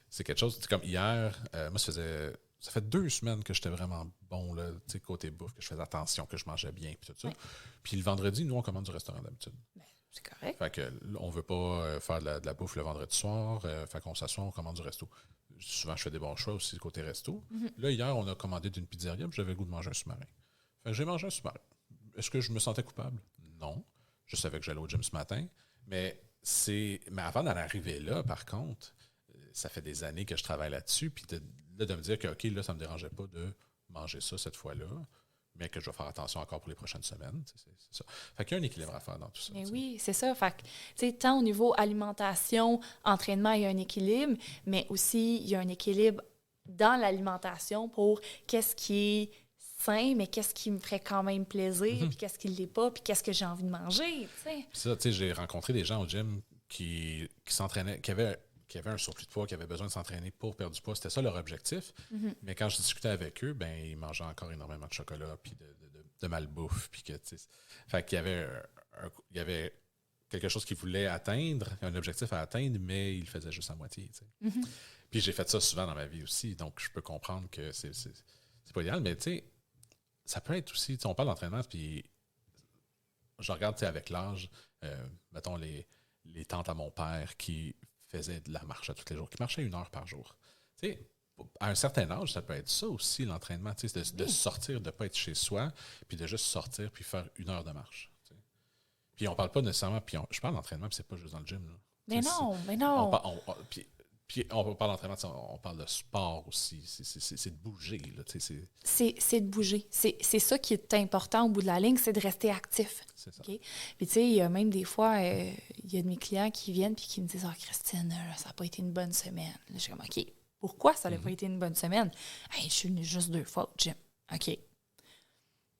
c'est quelque chose, comme hier, moi, ça fait 2 semaines que j'étais vraiment bon, là, tu sais, côté bouffe, que je faisais attention, que je mangeais bien, puis tout ça. Ouais. Puis le vendredi, nous, on commande du restaurant d'habitude. Ben, c'est correct. Fait que là, on veut pas faire de la bouffe le vendredi soir, fait qu'on s'assoit, on commande du resto. Souvent, je fais des bons choix aussi côté resto. Là, hier, on a commandé d'une pizzeria, puis j'avais le goût de manger un sous-marin. Fait que j'ai mangé un sous-marin. Est-ce que je me sentais coupable? Non. Je savais que j'allais au gym ce matin. Mais avant d'en arriver là, par contre, ça fait des années que je travaille là-dessus, puis de me dire que, OK, là, ça ne me dérangeait pas de manger ça cette fois-là, mais que je vais faire attention encore pour les prochaines semaines. C'est ça. Fait qu'il y a un équilibre à faire dans tout ça. Mais oui, c'est ça. Fait que, tu sais, tant au niveau alimentation, entraînement, il y a un équilibre, mais aussi, il y a un équilibre dans l'alimentation pour qu'est-ce qui est sain, mais qu'est-ce qui me ferait quand même plaisir, puis qu'est-ce qui ne l'est pas, puis qu'est-ce que j'ai envie de manger, tu sais. Puis ça, tu sais, j'ai rencontré des gens au gym qui s'entraînaient, qui avaient un surplus de poids, qui avaient besoin de s'entraîner pour perdre du poids. C'était ça leur objectif. Mais quand je discutais avec eux, ben ils mangeaient encore énormément de chocolat, puis de malbouffe, puis que, tu sais, fait qu'il y avait il y avait quelque chose qu'ils voulaient atteindre, un objectif à atteindre, mais ils le faisaient juste à moitié, tu sais. Puis j'ai fait ça souvent dans ma vie aussi, donc je peux comprendre que c'est pas idéal, mais tu sais, ça peut être aussi, tu sais, on parle d'entraînement, puis je regarde, tu sais, avec l'âge, mettons les tantes à mon père qui faisaient de la marche à tous les jours, qui marchaient 1 heure par jour. Tu sais, à un certain âge, ça peut être ça aussi, l'entraînement, tu sais, de sortir, de ne pas être chez soi, puis de juste sortir, puis faire 1 heure de marche. Tu sais. Puis on parle pas nécessairement, puis je parle d'entraînement, puis c'est pas juste dans le gym. Là. Mais non, mais non. Puis on parle d'entraînement, on parle de sport aussi. C'est de bouger. Là, c'est de bouger. C'est ça qui est important au bout de la ligne, c'est de rester actif. C'est ça. Okay? Puis tu sais, il y a même des fois, il y a de mes clients qui viennent puis qui me disent « Ah, Christine, ça n'a pas été une bonne semaine. » Là, je suis comme « OK, pourquoi ça n'a pas été une bonne semaine? Hey, je suis venue juste 2 fois au gym. OK. »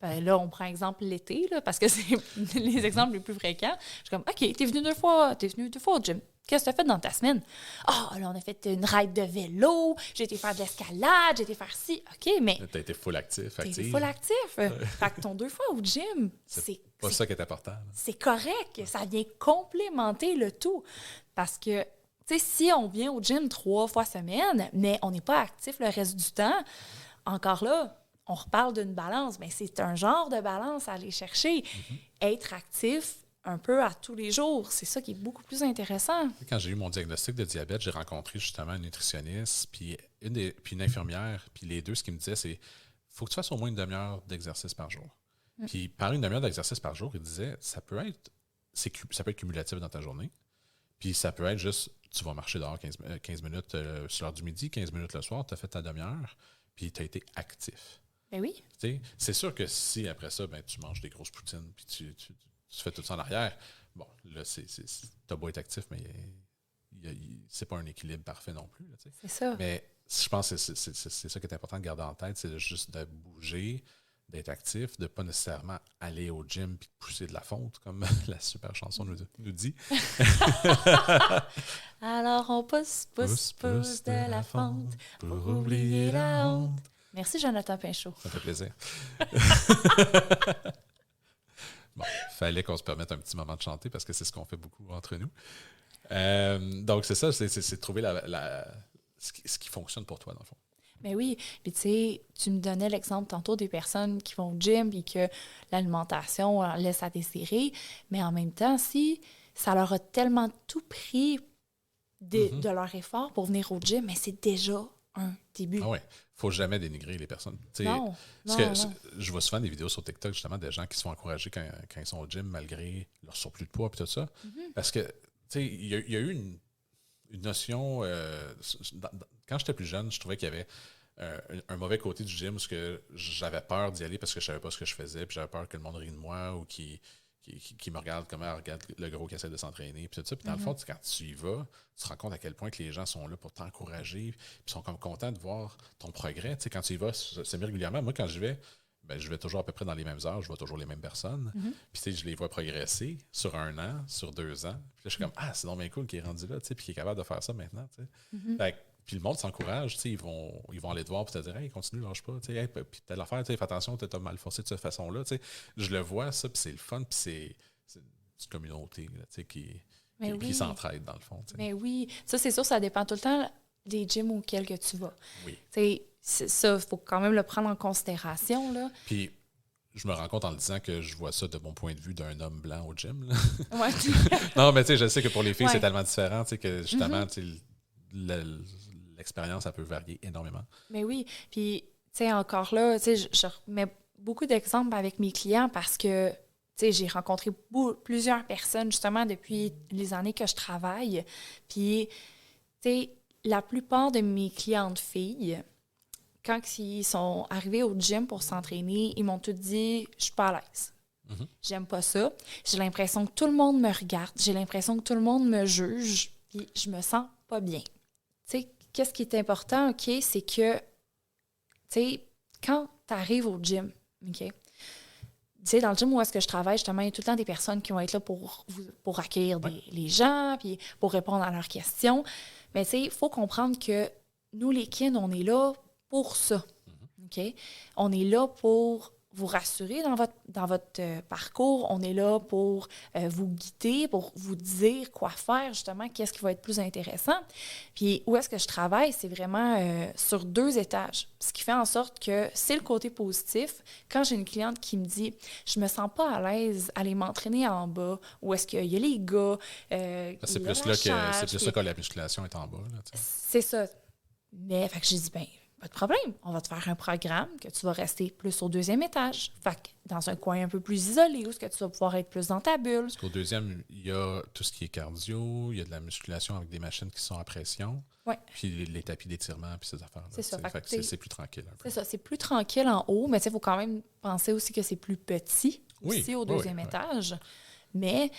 Ben là, on prend exemple l'été, là, parce que c'est les exemples les plus fréquents. Je suis comme « OK, t'es venu 2 fois au gym. Qu'est-ce que tu as fait dans ta semaine? Ah, là, on a fait une ride de vélo, j'ai été faire de l'escalade, j'ai été faire ci. OK, mais. Tu as été full actif. T'as été full actif. Fait que ton 2 fois au gym, c'est pas ça qui est important. Là. C'est correct. Ça vient complémenter le tout. Parce que, tu sais, si on vient au gym 3 fois semaine, mais on n'est pas actif le reste du temps, encore là, on reparle d'une balance, mais c'est un genre de balance à aller chercher. Être actif un peu à tous les jours, c'est ça qui est beaucoup plus intéressant. Quand j'ai eu mon diagnostic de diabète, j'ai rencontré justement un nutritionniste, puis une infirmière, puis les deux, ce qu'ils me disaient, c'est faut que tu fasses au moins 1 demi-heure d'exercice par jour. Puis par 1 demi-heure d'exercice par jour, ils disaient ça peut être cumulatif dans ta journée, puis ça peut être juste tu vas marcher dehors 15 minutes sur l'heure du midi, 15 minutes le soir, tu as fait ta demi-heure, puis tu as été actif. Ben oui. T'sais, c'est sûr que si après ça, ben, tu manges des grosses poutines, puis tu fais tout ça en arrière, bon, là, t'as beau être actif, mais c'est pas un équilibre parfait non plus. Là, c'est ça. Mais je pense que c'est ça qui est important de garder en tête, c'est juste de bouger, d'être actif, de pas nécessairement aller au gym puis de pousser de la fonte, comme la super chanson nous dit. Alors on pousse de la fonte pour oublier la honte. Merci Jonathan Pinchot. Ça fait plaisir. Bon, fallait qu'on se permette un petit moment de chanter parce que c'est ce qu'on fait beaucoup entre nous. Donc, c'est ça, c'est de trouver ce qui fonctionne pour toi, dans le fond. Mais oui, puis tu sais, tu me donnais l'exemple tantôt des personnes qui vont au gym et que l'alimentation laisse à désirer, mais en même temps, si ça leur a tellement tout pris de leur effort pour venir au gym, mais c'est déjà un début. Ah ouais, faut jamais dénigrer les personnes. Non, je vois souvent des vidéos sur TikTok, justement, des gens qui se font encourager quand ils sont au gym, malgré leur surplus de poids et tout ça. Parce que, tu sais, il y a eu une notion... quand j'étais plus jeune, je trouvais qu'il y avait un mauvais côté du gym où j'avais peur d'y aller parce que je savais pas ce que je faisais, puis j'avais peur que le monde rie de moi ou qu'il qui me regarde comment elle regarde le gros qui essaie de s'entraîner. Puis tout ça. Puis dans le fond, quand tu y vas, tu te rends compte à quel point que les gens sont là pour t'encourager. Puis sont comme contents de voir ton progrès. Tu sais, quand tu y vas semi-régulièrement, moi, quand je vais, je vais toujours à peu près dans les mêmes heures, je vois toujours les mêmes personnes. Puis tu sais, je les vois progresser sur 1 an, sur 2 ans. Puis là, je suis comme, c'est donc bien cool qu'il est rendu là, tu sais, puis qu'il est capable de faire ça maintenant. Tu sais. Fait que, puis le monde s'encourage, tu sais, ils vont aller te voir et te dire, hey, continue, lâche pas, tu sais, hey, puis telle affaire, tu sais, fais attention, tu as mal forcé de cette façon-là, tu sais. Je le vois, ça, puis c'est le fun, puis c'est une communauté, là, tu sais, qui s'entraide, dans le fond. Tu sais. Mais oui, ça, c'est sûr, ça dépend tout le temps des gyms auxquels que tu vas. Oui. Tu sais, ça, il faut quand même le prendre en considération, là. Puis, je me rends compte en le disant que je vois ça de mon point de vue d'un homme blanc au gym. Là. Ouais. Non, mais tu sais, je sais que pour les filles, c'est tellement différent, tu sais, que justement, tu sais, l'expérience, ça peut varier énormément. Mais oui, puis, tu sais, encore là, tu sais, je remets beaucoup d'exemples avec mes clients parce que, tu sais, j'ai rencontré plusieurs personnes, justement, depuis les années que je travaille. Puis, tu sais, la plupart de mes clientes filles, quand ils sont arrivés au gym pour s'entraîner, ils m'ont tout dit « je suis pas à l'aise ». J'aime pas ça. J'ai l'impression que tout le monde me regarde. J'ai l'impression que tout le monde me juge. Puis je me sens pas bien. Tu sais, qu'est-ce qui est important, OK, c'est que, tu sais, quand tu arrives au gym, OK, tu sais, dans le gym où est-ce que je travaille, justement, il y a tout le temps des personnes qui vont être là pour accueillir les gens, puis pour répondre à leurs questions. Mais tu sais, il faut comprendre que nous, les kin, on est là pour ça. OK? On est là pour vous rassurer dans votre parcours. On est là pour vous guider, pour vous dire quoi faire, justement, qu'est-ce qui va être plus intéressant. Puis où est-ce que je travaille, c'est vraiment sur 2 étages. Ce qui fait en sorte que c'est le côté positif. Quand j'ai une cliente qui me dit « je me sens pas à l'aise à aller m'entraîner en bas » ou est-ce qu'il y a les gars... c'est plus là que la musculation est en bas. Là, c'est ça. Mais fait que j'ai dit « ben pas de problème, on va te faire un programme que tu vas rester plus au 2e étage. Fait que dans un coin un peu plus isolé, où est-ce que tu vas pouvoir être plus dans ta bulle. Parce qu'au 2e, il y a tout ce qui est cardio, il y a de la musculation avec des machines qui sont à pression, puis les tapis d'étirement, puis ces affaires-là. C'est ça. Fait que c'est plus tranquille un peu. C'est ça, c'est plus tranquille en haut, mais il faut quand même penser aussi que c'est plus petit, aussi au 2e étage. Mais...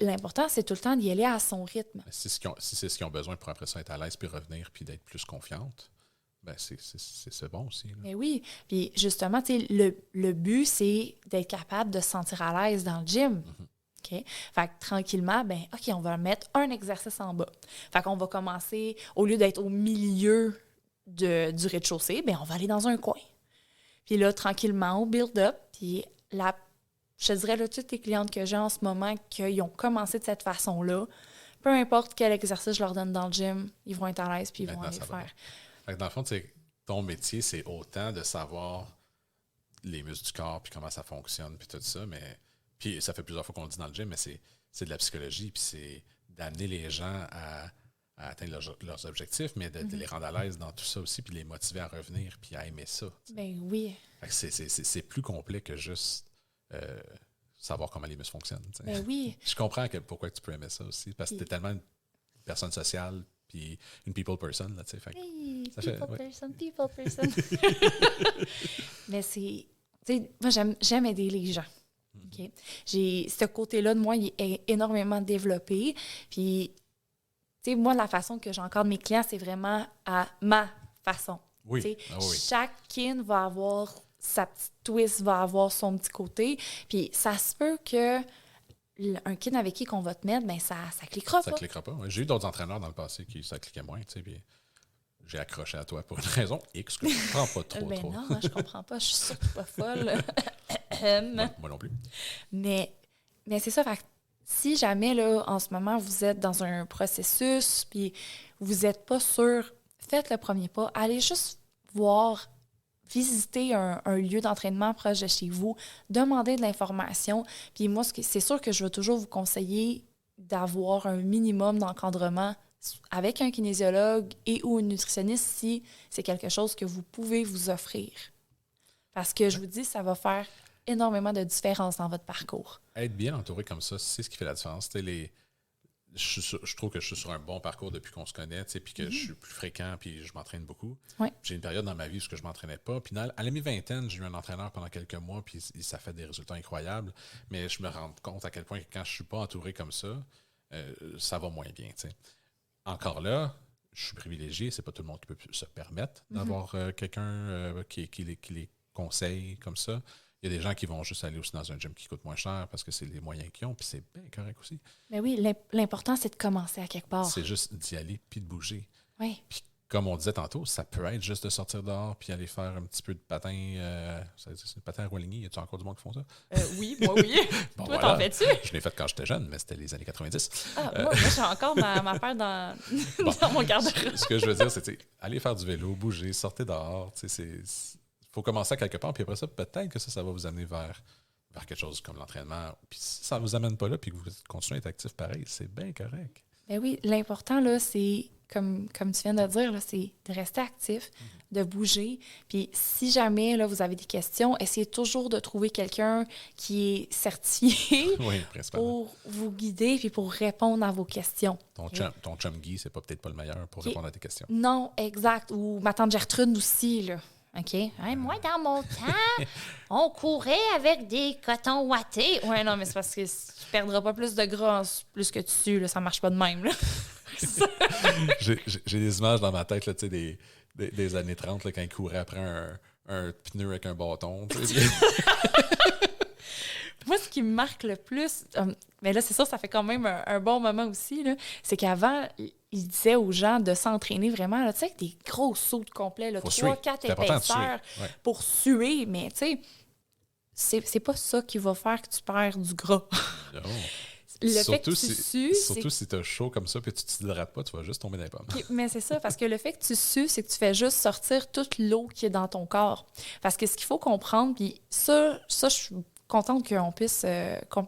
l'important, c'est tout le temps d'y aller à son rythme. Si c'est ce qu'ils ont besoin pour après ça être à l'aise, puis revenir, puis d'être plus confiante, ben c'est bon aussi. Là. Mais oui. Puis justement, le but, c'est d'être capable de se sentir à l'aise dans le gym. OK? Fait que tranquillement, ben OK, on va mettre un exercice en bas. Fait qu'on va commencer, au lieu d'être au milieu du rez-de-chaussée, ben on va aller dans un coin. Puis là, tranquillement, on build up. Puis je te dirais, là, toutes les clientes que j'ai en ce moment, qui ont commencé de cette façon-là, peu importe quel exercice je leur donne dans le gym, ils vont être à l'aise puis ils vont aller le faire. Fait que dans le fond, ton métier, c'est autant de savoir les muscles du corps puis comment ça fonctionne puis tout ça, mais puis ça fait plusieurs fois qu'on le dit dans le gym, mais c'est de la psychologie puis c'est d'amener les gens à atteindre leurs objectifs, mais de les rendre à l'aise dans tout ça aussi puis de les motiver à revenir puis à aimer ça. T'sais. Ben oui. Fait que c'est plus complet que juste savoir comment les muscles fonctionnent. T'sais. Ben oui. Je comprends pourquoi tu peux aimer ça aussi, parce que tu es tellement une personne sociale puis une people person. Là, fait, oui, ça people person. Mais c'est... moi, j'aime aider les gens. Okay? Ce côté-là de moi, il est énormément développé. Puis, moi, la façon que j'encadre mes clients, c'est vraiment à ma façon. Oui. Chaque kin va avoir sa petite twist, va avoir son petit côté. Puis, ça se peut que un kin avec qui qu'on va te mettre, ben ça cliquera pas. Ça cliquera pas. J'ai eu d'autres entraîneurs dans le passé qui ça cliquait moins, puis j'ai accroché à toi pour une raison X que je ne comprends pas trop. Non, moi, je comprends pas. Je suis sûre que je suis pas folle. moi non plus. Mais c'est ça. Fait que si jamais, là, en ce moment, vous êtes dans un processus puis vous n'êtes pas sûr, faites le premier pas. Allez juste voir, visiter un lieu d'entraînement proche de chez vous, demandez de l'information. Puis moi, c'est sûr que je vais toujours vous conseiller d'avoir un minimum d'encadrement avec un kinésiologue et ou une nutritionniste si c'est quelque chose que vous pouvez vous offrir. Parce que je vous dis, ça va faire énormément de différence dans votre parcours. Être bien entouré comme ça, c'est ce qui fait la différence. je trouve que je suis sur un bon parcours depuis qu'on se connaît, tu sais, puis que je suis plus fréquent, puis je m'entraîne beaucoup. Ouais. J'ai une période dans ma vie où je ne m'entraînais pas. Puis à la mi-vingtaine, j'ai eu un entraîneur pendant quelques mois, puis ça fait des résultats incroyables. Mais je me rends compte à quel point que quand je ne suis pas entouré comme ça va moins bien, tu sais. Encore là, je suis privilégié, c'est pas tout le monde qui peut se permettre d'avoir quelqu'un qui les conseille comme ça. Il y a des gens qui vont juste aller aussi dans un gym qui coûte moins cher parce que c'est les moyens qu'ils ont, puis c'est bien correct aussi. Mais oui, l'important, c'est de commencer à quelque part. C'est juste d'y aller puis de bouger. Oui. Puis comme on disait tantôt, ça peut être juste de sortir dehors puis aller faire un petit peu de patin. C'est patin à roue lignée. Y a-tu encore du monde qui font ça? Oui, moi oui. Bon, Toi, voilà. t'en fais-tu? Je l'ai fait quand j'étais jeune, mais c'était les années 90. Moi, j'ai encore ma paire dans, dans mon garde-robe. Ce que je veux dire, c'est aller faire du vélo, bouger, sortir dehors. Il faut commencer à quelque part, puis après ça, peut-être que ça va vous amener vers quelque chose comme l'entraînement. Puis si ça ne vous amène pas là, puis que vous continuez à être actif pareil, c'est bien correct. Ben oui, l'important, là, c'est, comme tu viens de dire, là, c'est de rester actif, de bouger. Puis si jamais, là, vous avez des questions, essayez toujours de trouver quelqu'un qui est certifié oui, pour vous guider puis pour répondre à vos questions. Ton chum Guy, c'est peut-être pas le meilleur pour répondre à tes questions. Non, exact. Ou ma tante Gertrude aussi, là. OK? Hein, moi, dans mon temps, on courait avec des cotons ouatés. Ouais, non, mais c'est parce que tu perdras pas plus de gras plus que tu sues, là. Ça marche pas de même, là. J'ai des images dans ma tête, là, tu sais, des années 30, là, quand ils couraient après un pneu avec un bâton. Moi, ce qui me marque le plus, mais là, c'est sûr, ça fait quand même un bon moment aussi, là, c'est qu'avant, il disait aux gens de s'entraîner vraiment, là, tu sais, avec des gros sauts de complet, 3-4 épaisseurs pour suer, mais tu sais, c'est pas ça qui va faire que tu perds du gras. Non. Surtout si tu as chaud comme ça et tu t'hydrates pas, tu vas juste tomber dans les pommes. Mais c'est ça, parce que le fait que tu sues, c'est que tu fais juste sortir toute l'eau qui est dans ton corps. Parce que ce qu'il faut comprendre, puis ça, je suis contente qu'on puisse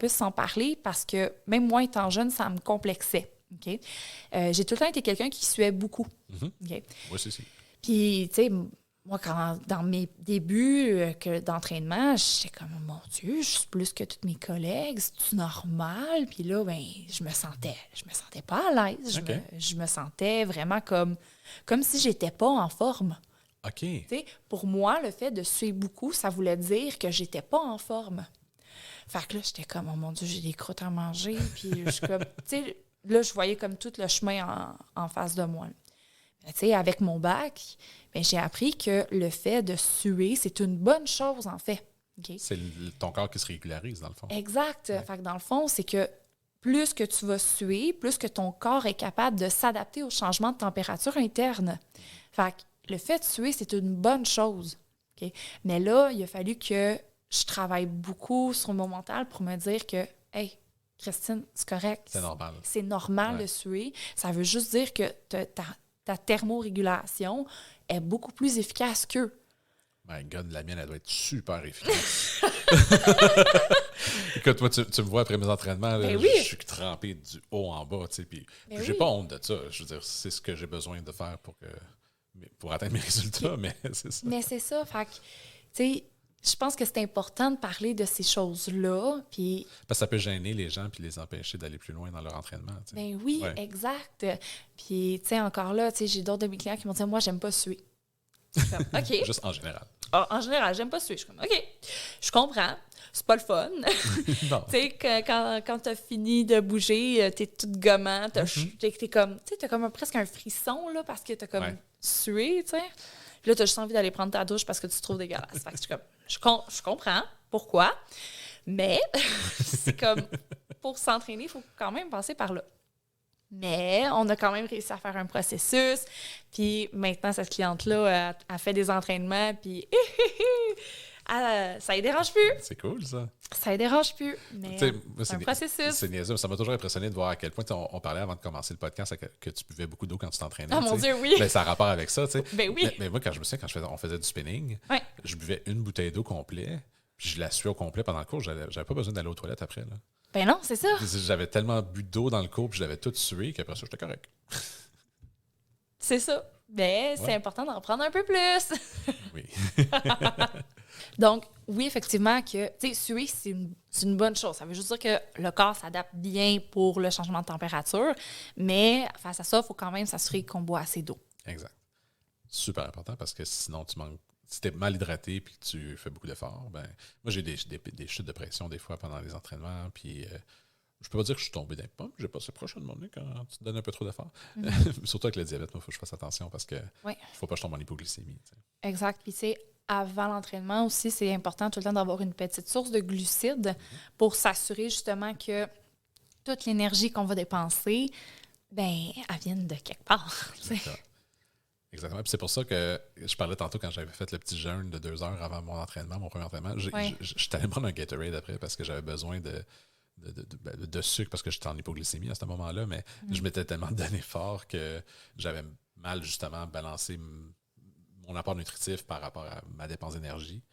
s'en parler parce que même moi, étant jeune, ça me complexait. Okay? J'ai tout le temps été quelqu'un qui suait beaucoup. Okay? Moi aussi. Puis, tu sais, moi, dans mes débuts d'entraînement, j'étais comme, mon Dieu, je suis plus que tous mes collègues, c'est normal. Puis là, ben, je me sentais pas à l'aise. Okay. Je me sentais vraiment comme si j'étais pas en forme. OK. T'sais, pour moi, le fait de suer beaucoup, ça voulait dire que j'étais pas en forme. Fait que là, j'étais comme, oh mon Dieu, j'ai des croûtes à manger. Puis je suis comme, tu sais, là, je voyais comme tout le chemin en face de moi. Tu sais, avec mon bac, ben, j'ai appris que le fait de suer, c'est une bonne chose, en fait. Okay? C'est ton corps qui se régularise, dans le fond. Exact. Ouais. Fait que dans le fond, c'est que plus que tu vas suer, plus que ton corps est capable de s'adapter aux changements de température interne. Fait que le fait de suer, c'est une bonne chose. Okay? Mais là, il a fallu que je travaille beaucoup sur mon mental pour me dire que, hey, Christine, c'est correct. C'est normal. C'est normal de suer. Ça veut juste dire que ta thermorégulation est beaucoup plus efficace qu'eux. My God, la mienne, elle doit être super efficace. Écoute, moi, tu me vois après mes entraînements, là, oui. Je suis trempé du haut en bas, tu sais, puis j'ai oui. pas honte de ça. Je veux dire, c'est ce que j'ai besoin de faire pour atteindre mes résultats, mais c'est ça. Mais c'est ça, fait que, tu sais, je pense que c'est important de parler de ces choses-là, puis... Parce que ça peut gêner les gens puis les empêcher d'aller plus loin dans leur entraînement, tu sais. Ben oui, ouais. Exact. Puis, tu sais, encore là, tu sais, j'ai d'autres de mes clients qui m'ont dit « Moi, j'aime pas suer. » Je suis comme « OK. » Juste en général. Ah, en général, j'aime pas suer. Je suis comme « OK. » Je comprends. C'est pas le fun. Tu sais, quand t'as fini de bouger, t'es toute gommant, t'es comme, tu sais, t'as comme presque un frisson, là, parce que t'as comme sué, tu sais. Puis là, t'as juste envie d'aller prendre ta douche parce que tu te trouves dégueulasse. Fait que je suis comme, je comprends pourquoi, mais c'est comme, pour s'entraîner, il faut quand même passer par là. Mais on a quand même réussi à faire un processus. Puis maintenant, cette cliente-là a fait des entraînements, puis ça ne dérange plus. C'est cool, ça. Ça ne dérange plus, mais c'est un processus. C'est niaiseux. Ça m'a toujours impressionné de voir à quel point on parlait avant de commencer le podcast que tu buvais beaucoup d'eau quand tu t'entraînais. Oh mon Dieu, oui! Ben, ça a rapport avec ça, tu sais. Ben oui. Mais moi, quand je me souviens, on faisait du spinning, je buvais une bouteille d'eau complète, puis je la suais au complet pendant le cours. J'avais pas besoin d'aller aux toilettes après, là. Ben non, c'est ça. J'avais tellement bu d'eau dans le cours, puis je l'avais tout sué, qu'après ça, j'étais correct. C'est ça. Mais c'est important d'en prendre un peu plus. Oui. Donc, oui, effectivement, que suer, c'est une bonne chose. Ça veut juste dire que le corps s'adapte bien pour le changement de température, mais face à ça, il faut quand même s'assurer qu'on boit assez d'eau. Exact. Super important parce que sinon, tu manques. Si tu es mal hydraté et que tu fais beaucoup d'efforts, ben moi, j'ai des chutes de pression des fois pendant les entraînements. Puis, je peux pas dire que je suis tombé d'un pommes. J'ai passé proche de mon nez quand tu te donnes un peu trop d'efforts. Surtout avec le diabète, moi, il faut que je fasse attention parce que faut pas que je tombe en hypoglycémie. T'sais. Exact. Puis, avant l'entraînement aussi, c'est important tout le temps d'avoir une petite source de glucides pour s'assurer justement que toute l'énergie qu'on va dépenser, ben, elle vienne de quelque part. Exactement. Puis c'est pour ça que je parlais tantôt quand j'avais fait le petit jeûne de 2 heures avant mon entraînement, mon premier entraînement. J'étais allé prendre un Gatorade après parce que j'avais besoin de sucre parce que j'étais en hypoglycémie à ce moment-là, mais je m'étais tellement donné fort que j'avais mal justement balancé mon apport nutritif par rapport à ma dépense d'énergie.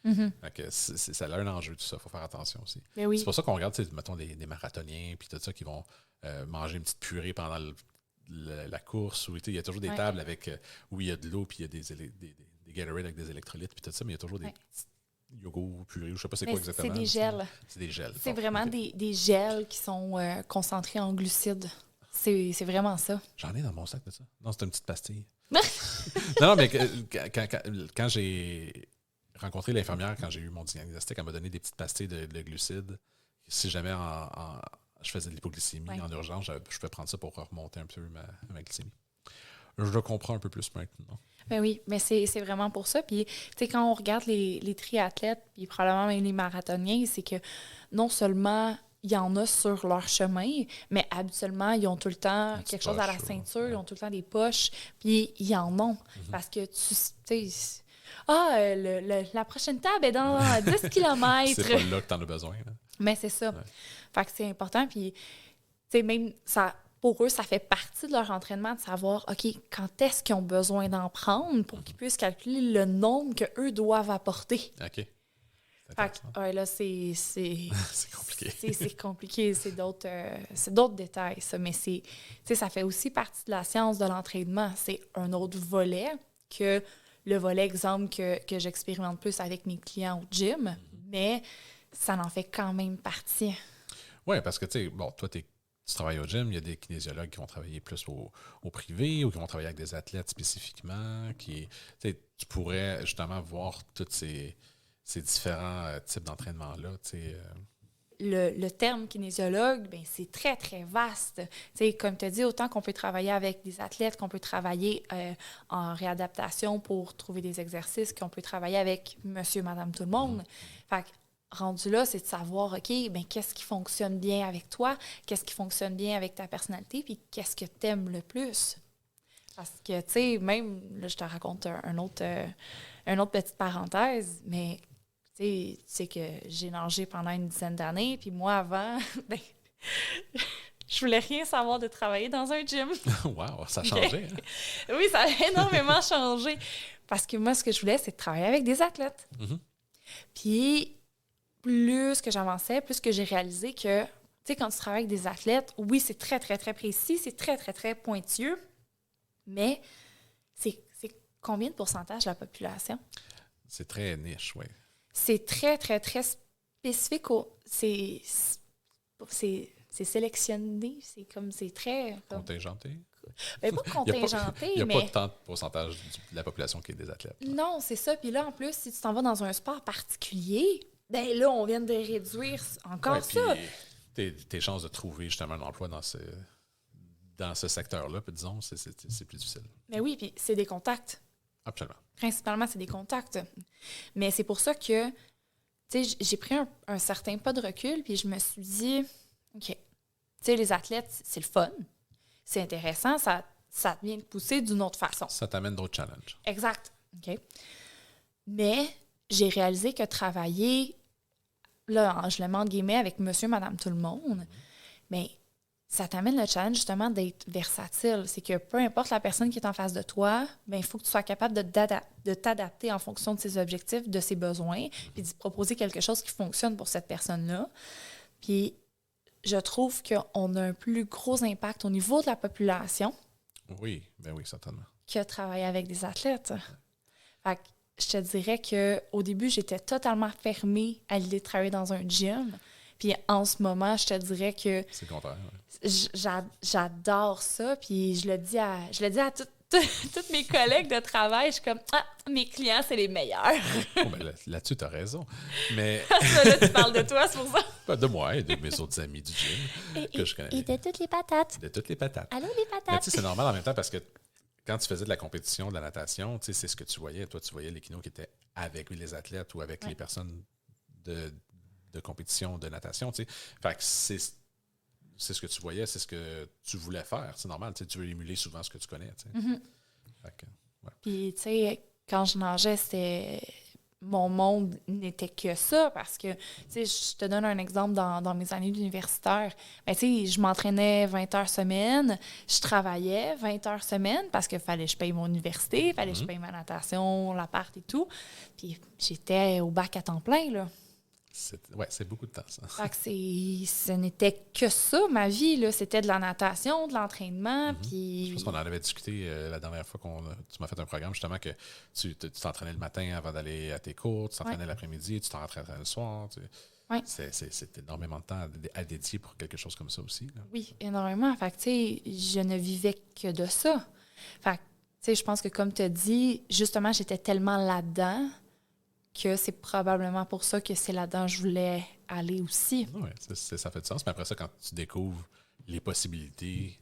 Ça a un enjeu, tout ça. Il faut faire attention aussi. Oui. C'est pour ça qu'on regarde, mettons, des marathoniens puis tout ça qui vont manger une petite purée pendant la course. Où, il y a toujours des tables avec où il y a de l'eau puis il y a des Gatorade avec des électrolytes puis tout ça, mais il y a toujours des petits yogourts, purée, je ne sais pas c'est quoi exactement. C'est des gels. C'est des gels. C'est vraiment des gels qui sont concentrés en glucides. C'est vraiment ça. J'en ai dans mon sac de ça. Non, c'est une petite pastille. Non, mais quand j'ai rencontré l'infirmière, quand j'ai eu mon diagnostic, elle m'a donné des petites pastilles de glucides. Si jamais je faisais de l'hypoglycémie en urgence, je peux prendre ça pour remonter un peu ma glycémie. Je le comprends un peu plus maintenant. Ben oui, mais c'est vraiment pour ça. Puis, tu sais, quand on regarde les triathlètes, puis probablement même les marathoniens, c'est que non seulement il y en a sur leur chemin, mais habituellement, ils ont tout le temps quelque chose à la ceinture, ils ont tout le temps des poches, puis ils en ont. Parce que tu sais, la prochaine table est dans 10 km. C'est pas là que tu en as besoin. Là. Mais c'est ça. Ouais. Fait que c'est important. Puis, tu sais, même ça, pour eux, ça fait partie de leur entraînement de savoir, OK, quand est-ce qu'ils ont besoin d'en prendre pour qu'ils puissent calculer le nombre qu'eux doivent apporter. OK. Fait que, là, c'est compliqué. C'est compliqué. C'est d'autres détails, ça. Mais ça fait aussi partie de la science de l'entraînement. C'est un autre volet que le volet, exemple, que j'expérimente plus avec mes clients au gym. Mais ça en fait quand même partie. Oui, parce que, tu sais, bon, toi, tu travailles au gym, il y a des kinésiologues qui vont travailler plus au privé ou qui vont travailler avec des athlètes spécifiquement. Tu pourrais justement voir tous ces différents types d'entraînement-là. Le terme kinésiologue, ben, c'est très, très vaste. T'sais, comme tu as dit, autant qu'on peut travailler avec des athlètes, qu'on peut travailler en réadaptation pour trouver des exercices, qu'on peut travailler avec monsieur, madame, tout le monde. Fait que, rendu là, c'est de savoir, OK, ben, qu'est-ce qui fonctionne bien avec toi, qu'est-ce qui fonctionne bien avec ta personnalité, puis qu'est-ce que tu aimes le plus. Parce que, tu sais, même, là, je te raconte une autre petite parenthèse, mais tu sais que j'ai nagé pendant une dizaine d'années, puis moi, avant, ben, je voulais rien savoir de travailler dans un gym. Wow, ça a changé. Hein? Oui, ça a énormément changé. Parce que moi, ce que je voulais, c'est de travailler avec des athlètes. Puis, plus que j'avançais, plus que j'ai réalisé que, tu sais, quand tu travailles avec des athlètes, oui, c'est très, très, très précis, c'est très, très, très pointueux, mais c'est combien de pourcentage de la population? C'est très niche, oui. C'est très, très, très spécifique. C'est sélectionné, c'est très... Contingenté? Ben, pas contingenté, Il n'y a mais... pas tant de pourcentage de la population qui est des athlètes. Là. Non, c'est ça. Puis là, en plus, si tu t'en vas dans un sport particulier, ben là, on vient de réduire encore ça. Tes chances de trouver justement un emploi dans ce secteur-là, disons, c'est plus difficile. Mais oui, puis c'est des contacts. Absolument. Principalement, c'est des contacts. Mais c'est pour ça que, tu sais, j'ai pris un certain pas de recul, puis je me suis dit, OK, tu sais, les athlètes, c'est le fun, c'est intéressant, ça te vient de pousser d'une autre façon. Ça t'amène d'autres challenges. Exact. OK. Mais j'ai réalisé que travailler, là, je le mets entre guillemets, avec monsieur, madame, tout le monde, mais ça t'amène le challenge, justement, d'être versatile. C'est que peu importe la personne qui est en face de toi, ben, il faut que tu sois capable de t'adapter en fonction de ses objectifs, de ses besoins, puis de proposer quelque chose qui fonctionne pour cette personne-là. Puis, je trouve qu'on a un plus gros impact au niveau de la population. Oui, ben oui, certainement. Que travailler avec des athlètes. Fait que je te dirais qu'au début, j'étais totalement fermée à l'idée de travailler dans un gym. Puis en ce moment, je te dirais que C'est le contraire. Ouais. j'adore ça. Puis je le dis à toutes mes collègues de travail. Je suis comme, mes clients, c'est les meilleurs. Oh, ben là-dessus, tu as raison. Mais Là, tu parles de toi, c'est pour ça. pas de moi et de mes autres amis du gym que je connais. Et de toutes les patates. De toutes les patates. Allô, les Mais patates. tu sais, c'est normal en même temps parce que quand tu faisais de la compétition, de la natation, tu sais, c'est ce que tu voyais. Toi, tu voyais les kinos qui étaient avec les athlètes ou avec les personnes de compétition de natation. Tu sais. Fait que c'est ce que tu voyais, c'est ce que tu voulais faire. C'est normal. Tu sais, tu veux émuler souvent ce que tu connais. Tu sais. Fait que, ouais. Puis, tu sais, quand je nageais, mon monde n'était que ça parce que, tu sais, je te donne un exemple dans mes années d'universitaire. Ben, tu sais, je m'entraînais 20 heures semaine, je travaillais 20 heures semaine parce qu'il fallait que je paye mon université, il fallait que je paye ma natation, l'appart et tout. Puis j'étais au bac à temps plein, là. C'est beaucoup de temps, ça. Fait que ce n'était que ça, ma vie, là. C'était de la natation, de l'entraînement, puis... Je pense qu'on en avait discuté la dernière fois tu m'as fait un programme, justement, que tu t'entraînais le matin avant d'aller à tes cours, tu t'entraînais l'après-midi, tu t'entraînais le soir. C'est énormément de temps à dédier pour quelque chose comme ça aussi. Là. Oui, énormément. Fait que, tu sais, je ne vivais que de ça. Fait que, tu sais, je pense que, comme tu as dit, justement, j'étais tellement là-dedans que c'est probablement pour ça que c'est là-dedans que je voulais aller aussi. Oui, ça fait du sens. Mais après ça, quand tu découvres les possibilités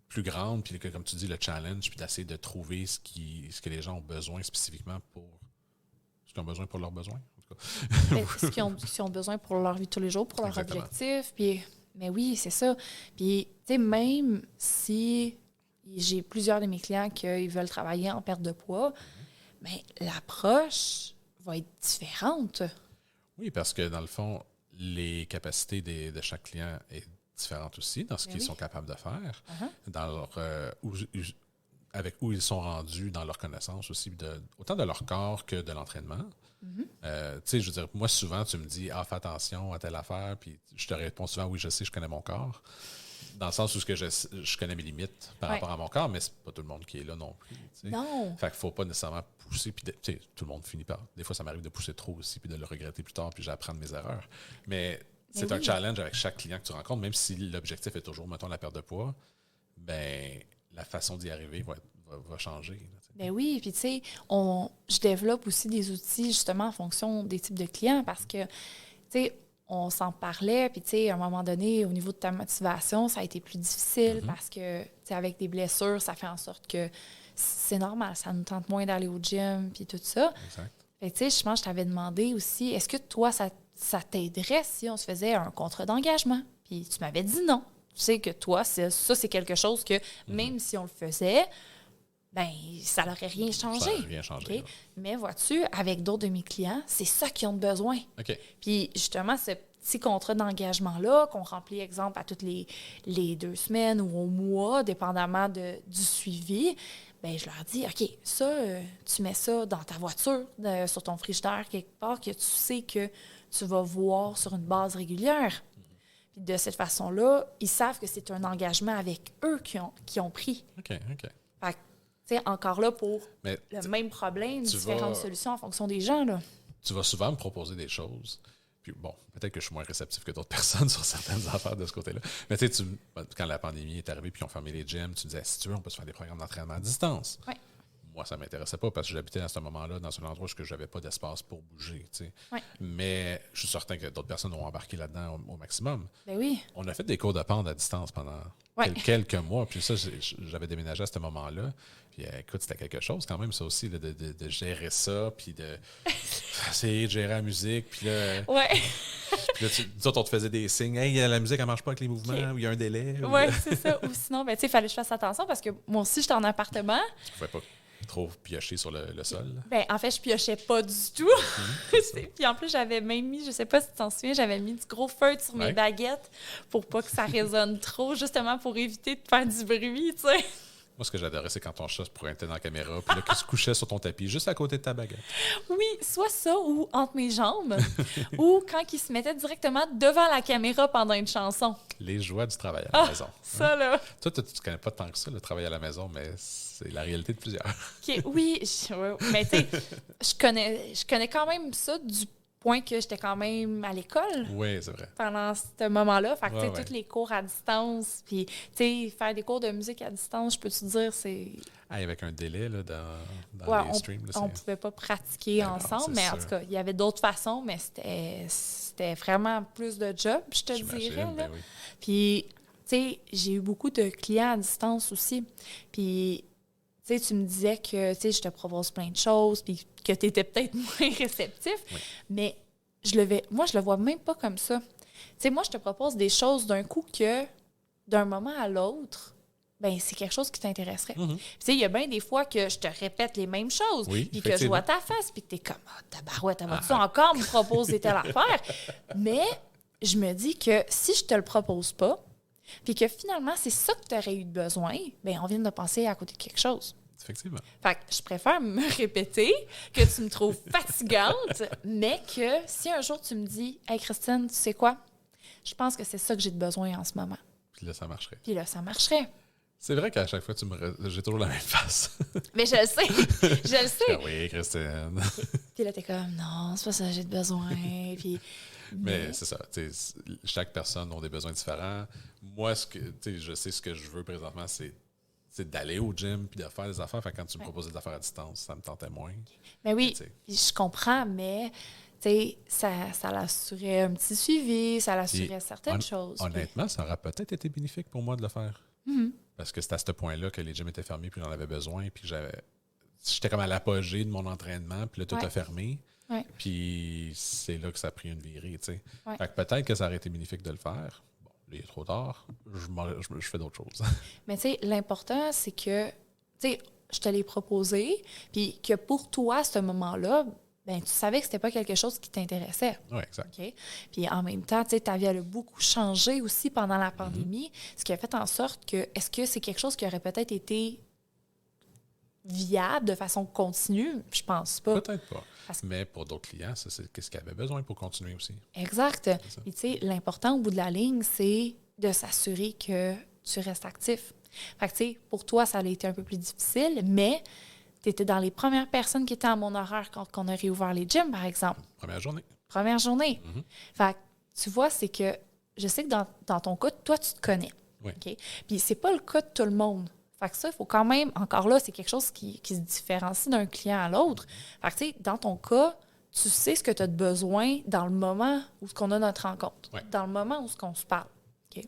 plus grandes, puis comme tu dis, le challenge, puis d'essayer de trouver ce que les gens ont besoin spécifiquement ce qu'ils ont besoin pour leurs besoins, en tout cas. Ce qu'ils ont besoin pour leur vie de tous les jours, pour leur objectif. Puis, mais oui, c'est ça. Puis, tu sais, même si j'ai plusieurs de mes clients qui veulent travailler en perte de poids, mais l'approche va être différente. Oui, parce que dans le fond, les capacités de chaque client est différente aussi dans ce qu'ils sont capables de faire, dans leur avec où ils sont rendus dans leur connaissance aussi, autant de leur corps que de l'entraînement. Tu sais, je veux dire, moi, souvent, tu me dis, fais attention à telle affaire, puis je te réponds souvent, oui, je sais, je connais mon corps. Dans le sens où je connais mes limites par rapport à mon corps, mais c'est pas tout le monde qui est là non plus. T'sais. Non. Fait qu'il faut pas nécessairement pousser. Puis tout le monde finit par. Des fois, ça m'arrive de pousser trop aussi, puis de le regretter plus tard, puis j'apprends de mes erreurs. Mais c'est un challenge avec chaque client que tu rencontres, même si l'objectif est toujours, mettons, la perte de poids, ben la façon d'y arriver va changer. Là, ben oui, puis tu sais, je développe aussi des outils justement en fonction des types de clients parce que, tu sais, on s'en parlait, puis tu sais, à un moment donné, au niveau de ta motivation, ça a été plus difficile parce que, tu sais, avec des blessures, ça fait en sorte que c'est normal, ça nous tente moins d'aller au gym, puis tout ça. Exact. Fait que, tu sais, je pense que je t'avais demandé aussi, est-ce que toi, ça t'aiderait si on se faisait un contrat d'engagement? Puis tu m'avais dit non. Tu sais que toi, c'est quelque chose que, même si on le faisait, ben ça n'aurait rien changé. Ça n'aurait rien changé. Okay? Mais vois-tu, avec d'autres de mes clients, c'est ça qu'ils ont besoin. OK. Puis justement, ce petit contrat d'engagement-là, qu'on remplit, exemple, à toutes les 2 semaines ou au mois, dépendamment du suivi, ben je leur dis, OK, ça, tu mets ça dans ta voiture, sur ton frigidaire, quelque part, que tu sais que tu vas voir sur une base régulière. Puis de cette façon-là, ils savent que c'est un engagement avec eux qui ont pris. OK. Fait que, tu sais, encore là, pour Mais le même problème, différentes solutions en fonction des gens, là. Tu vas souvent me proposer des choses. Puis bon, peut-être que je suis moins réceptif que d'autres personnes sur certaines affaires de ce côté-là. Mais tu sais, quand la pandémie est arrivée puis on fermé les gyms, tu disais, si tu veux, on peut se faire des programmes d'entraînement à distance. Ouais. Moi, ça ne m'intéressait pas parce que j'habitais à ce moment-là dans un endroit où je n'avais pas d'espace pour bouger. Tu sais. Ouais. Mais je suis certain que d'autres personnes ont embarqué là-dedans au maximum. Ben oui. On a fait des cours de pente à distance pendant quelques mois. Puis ça, j'avais déménagé à ce moment-là. Puis écoute, c'était quelque chose quand même, ça aussi, là, de gérer ça, puis d'essayer de gérer la musique. Puis là, puis là nous autres, on te faisait des signes. Hey, la musique, elle ne marche pas avec les mouvements, ou il y a un délai. Oui, c'est ça. Ou sinon, ben, tu sais, il fallait que je fasse attention parce que moi aussi, j'étais en appartement. Tu ne pouvais pas trop piocher sur le sol. Ben, en fait, je piochais pas du tout. Puis en plus, j'avais même mis, je sais pas si tu t'en souviens, j'avais mis du gros feutre sur mes baguettes pour pas que ça résonne trop, justement pour éviter de faire du bruit, tu sais. Moi, ce que j'adorais, c'est quand ton chat se pointait dans la caméra, puis là, qu'il se couchait sur ton tapis, juste à côté de ta baguette. Oui, soit ça ou entre mes jambes, ou quand il se mettait directement devant la caméra pendant une chanson. Les joies du travail à la maison. Ça, là. Toi, tu connais pas tant que ça, le travail à la maison, mais c'est la réalité de plusieurs. OK, oui, mais tu sais, je connais quand même ça du point que j'étais quand même à l'école. Oui, c'est vrai. Pendant ce moment-là. Fait que, tu sais, Ouais. tous les cours à distance, puis, tu sais, faire des cours de musique à distance, je peux te dire, c'est... Avec un délai là, dans Ouais, les streams. Là, on pouvait pas pratiquer non, ensemble, c'est mais en sûr. tout cas, il y avait d'autres façons, mais c'était vraiment plus de job, je te J'imagine, dirais. Là. ben oui. Puis, tu sais, j'ai eu beaucoup de clients à distance aussi. Puis, tu sais, tu me disais que, tu sais, je te propose plein de choses, puis que tu étais peut-être moins réceptif, Oui. mais moi, je le vois même pas comme ça. Tu sais, moi, je te propose des choses d'un coup que, d'un moment à l'autre, ben c'est quelque chose qui t'intéresserait. Mhm. Tu sais, il y a bien des fois que je te répète les mêmes choses, Oui, puis que je vois ta face, puis que t'es comme « Ah, tabarouette, vas-tu encore me proposer telle affaire? » Mais je me dis que si je te le propose pas, puis que finalement, c'est ça que tu aurais eu besoin, bien, on vient de penser à côté de quelque chose. Effectivement. Fait que je préfère me répéter que tu me trouves fatigante, mais que si un jour tu me dis « Hey Christine, tu sais quoi? Je pense que c'est ça que j'ai de besoin en ce moment. » Puis là, ça marcherait. Puis là, ça marcherait. C'est vrai qu'à chaque fois, j'ai toujours la même face. Mais je le sais, je le sais. Ah oui, Christine. Puis là, t'es comme « Non, c'est pas ça que j'ai de besoin. » Puis... Mais c'est ça. Chaque personne a des besoins différents. Moi, je sais ce que je veux présentement, c'est d'aller au gym puis de faire des affaires. Fait que quand tu me proposais des affaires à distance, ça me tentait moins. Mais oui, Mais, puis je comprends, mais ça l'assurait un petit suivi, ça l'assurait certaines choses. Honnêtement, ça aurait peut-être été bénéfique pour moi de le faire. Mhm. Parce que c'était à ce point-là que les gyms étaient fermés puis j'en avais besoin. Puis j'étais comme à l'apogée de mon entraînement, puis là, tout a fermé. Ouais. Puis c'est là que ça a pris une virée, tu sais. Ouais. Fait que peut-être que ça aurait été bénéfique de le faire. Bon, là, il est trop tard. Je fais d'autres choses. Mais tu sais, l'important, c'est que, tu sais, je te l'ai proposé, puis que pour toi, à ce moment-là, ben tu savais que c'était pas quelque chose qui t'intéressait. Oui, exact. OK? Puis en même temps, tu sais, ta vie a beaucoup changé aussi pendant la pandémie, ce qui a fait en sorte que, est-ce que c'est quelque chose qui aurait peut-être été viable de façon continue? Je pense pas. Peut-être pas. Parce- Mais pour d'autres clients, ça, c'est qu'est-ce qu'ils avaient besoin pour continuer aussi. Exact. ça. Puis tu sais, l'important au bout de la ligne, c'est de s'assurer que tu restes actif. Fait que tu sais, pour toi, ça a été un peu plus difficile, mais tu étais dans les premières personnes qui étaient à mon horaire quand on a réouvert les gyms, par exemple. Première journée. Première journée. Mhm. Fait que tu vois, c'est que je sais que dans ton cas, toi, tu te connais. Oui. OK? Puis c'est pas le cas de tout le monde. Fait que ça, il faut quand même, encore là, c'est quelque chose qui se différencie d'un client à l'autre. Fait que tu sais, dans ton cas, tu sais ce que tu as de besoin dans le moment où on a notre rencontre, Ouais. dans le moment où on se parle. OK?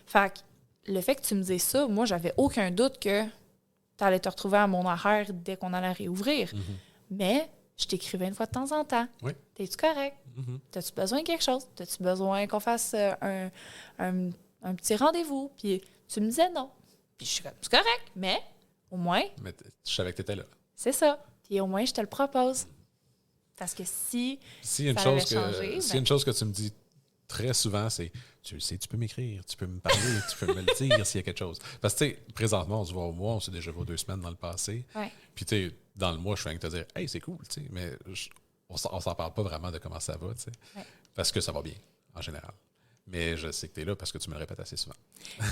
Fait que le fait que tu me dises ça, moi, j'avais aucun doute que tu allais te retrouver à mon horaire dès qu'on allait réouvrir. Mhm. Mais je t'écrivais une fois de temps en temps. Oui. T'es-tu correct? Mhm. T'as-tu besoin de quelque chose? T'as-tu besoin qu'on fasse un petit rendez-vous? Puis tu me disais non. Puis je suis comme, c'est correct, mais au moins, Mais je savais que tu étais là. c'est ça. Puis au moins, je te le propose. Parce que si S'il y a une, ça chose avait changé, s'il y a une chose que tu me dis très souvent, c'est tu le sais, tu peux m'écrire, tu peux me parler, tu peux me le dire s'il y a quelque chose. Parce que, tu sais, présentement, on se voit au mois, on s'est déjà vu 2 semaines dans le passé. Ouais. Puis, tu sais, dans le mois, je fais que te dire, hey, c'est cool, tu sais, mais on s'en parle pas vraiment de comment ça va, tu sais. Ouais. Parce que ça va bien, en général. Mais je sais que tu es là parce que tu me le répètes assez souvent.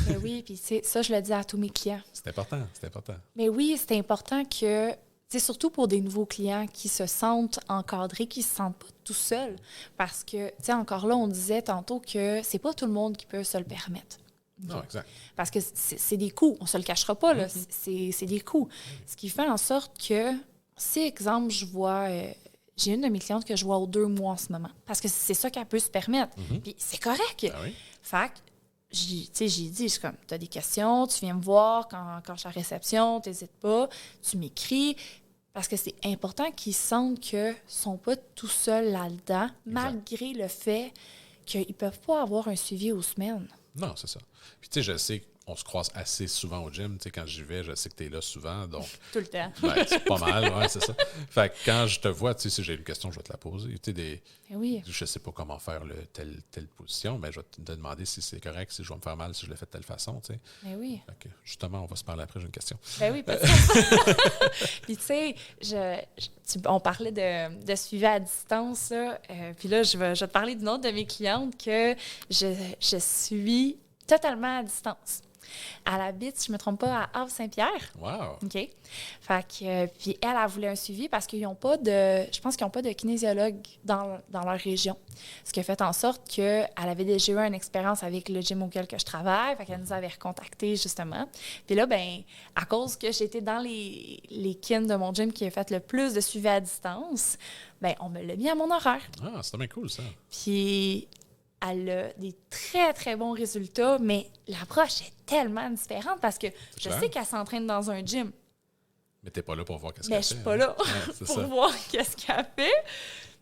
Mais oui, puis ça, je le dis à tous mes clients. C'est important, c'est important. Mais oui, c'est important que, c'est surtout pour des nouveaux clients qui se sentent encadrés, qui se sentent pas tout seuls. Parce que, tu sais, encore là, on disait tantôt que c'est pas tout le monde qui peut se le permettre. Non, exact. Parce que c'est des coûts, on se le cachera pas, là. C'est des coûts. Ce qui fait en sorte que, si, exemple, je vois... j'ai une de mes clientes que je vois aux 2 mois en ce moment. Parce que c'est ça qu'elle peut se permettre. Puis c'est correct. Ah oui? Fait que, j'ai dit, je suis comme, t'as des questions, tu viens me voir quand je suis à réception, t'hésites pas, tu m'écris. Parce que c'est important qu'ils sentent qu'ils ne sont pas tout seuls là-dedans, malgré le fait qu'ils ne peuvent pas avoir un suivi aux semaines. Non, c'est ça. Puis, tu sais, je sais, on se croise assez souvent au gym. Tu sais, quand j'y vais, je sais que tu es là souvent. Donc, Tout le temps. c'est pas mal, ouais, c'est ça. Fait que quand je te vois, tu sais, si j'ai une question, je vais te la poser. Tu sais, Oui. je sais pas comment faire telle position, mais je vais te demander si c'est correct, si je vais me faire mal, si je le fais de telle façon. Tu sais. Mais oui. Fait que, justement, on va se parler après, j'ai une question. Ben oui, peut-être. Puis tu sais, on parlait de suivi à distance, là. Puis là, je vais te parler d'une autre de mes clientes que je suis totalement à distance. Elle habite, si je ne me trompe pas, à Havre-Saint-Pierre. Wow! OK. Fait que, puis elle voulu un suivi parce qu'ils n'ont pas je pense qu'ils n'ont pas de kinésiologue dans leur région. Ce qui a fait en sorte qu'elle avait déjà eu une expérience avec le gym auquel que je travaille. Fait qu'elle nous avait recontactés, justement. Puis là, ben à cause que j'étais dans les kins de mon gym qui a fait le plus de suivi à distance, ben on me l'a mis à mon horaire. Ah, c'est bien cool, ça. Puis elle a des très, très bons résultats, mais l'approche est tellement différente parce que je sais qu'elle s'entraîne dans un gym. Mais t'es pas là pour voir qu'est-ce qu'elle fait. Mais je suis pas là pour voir qu'est-ce qu'elle fait.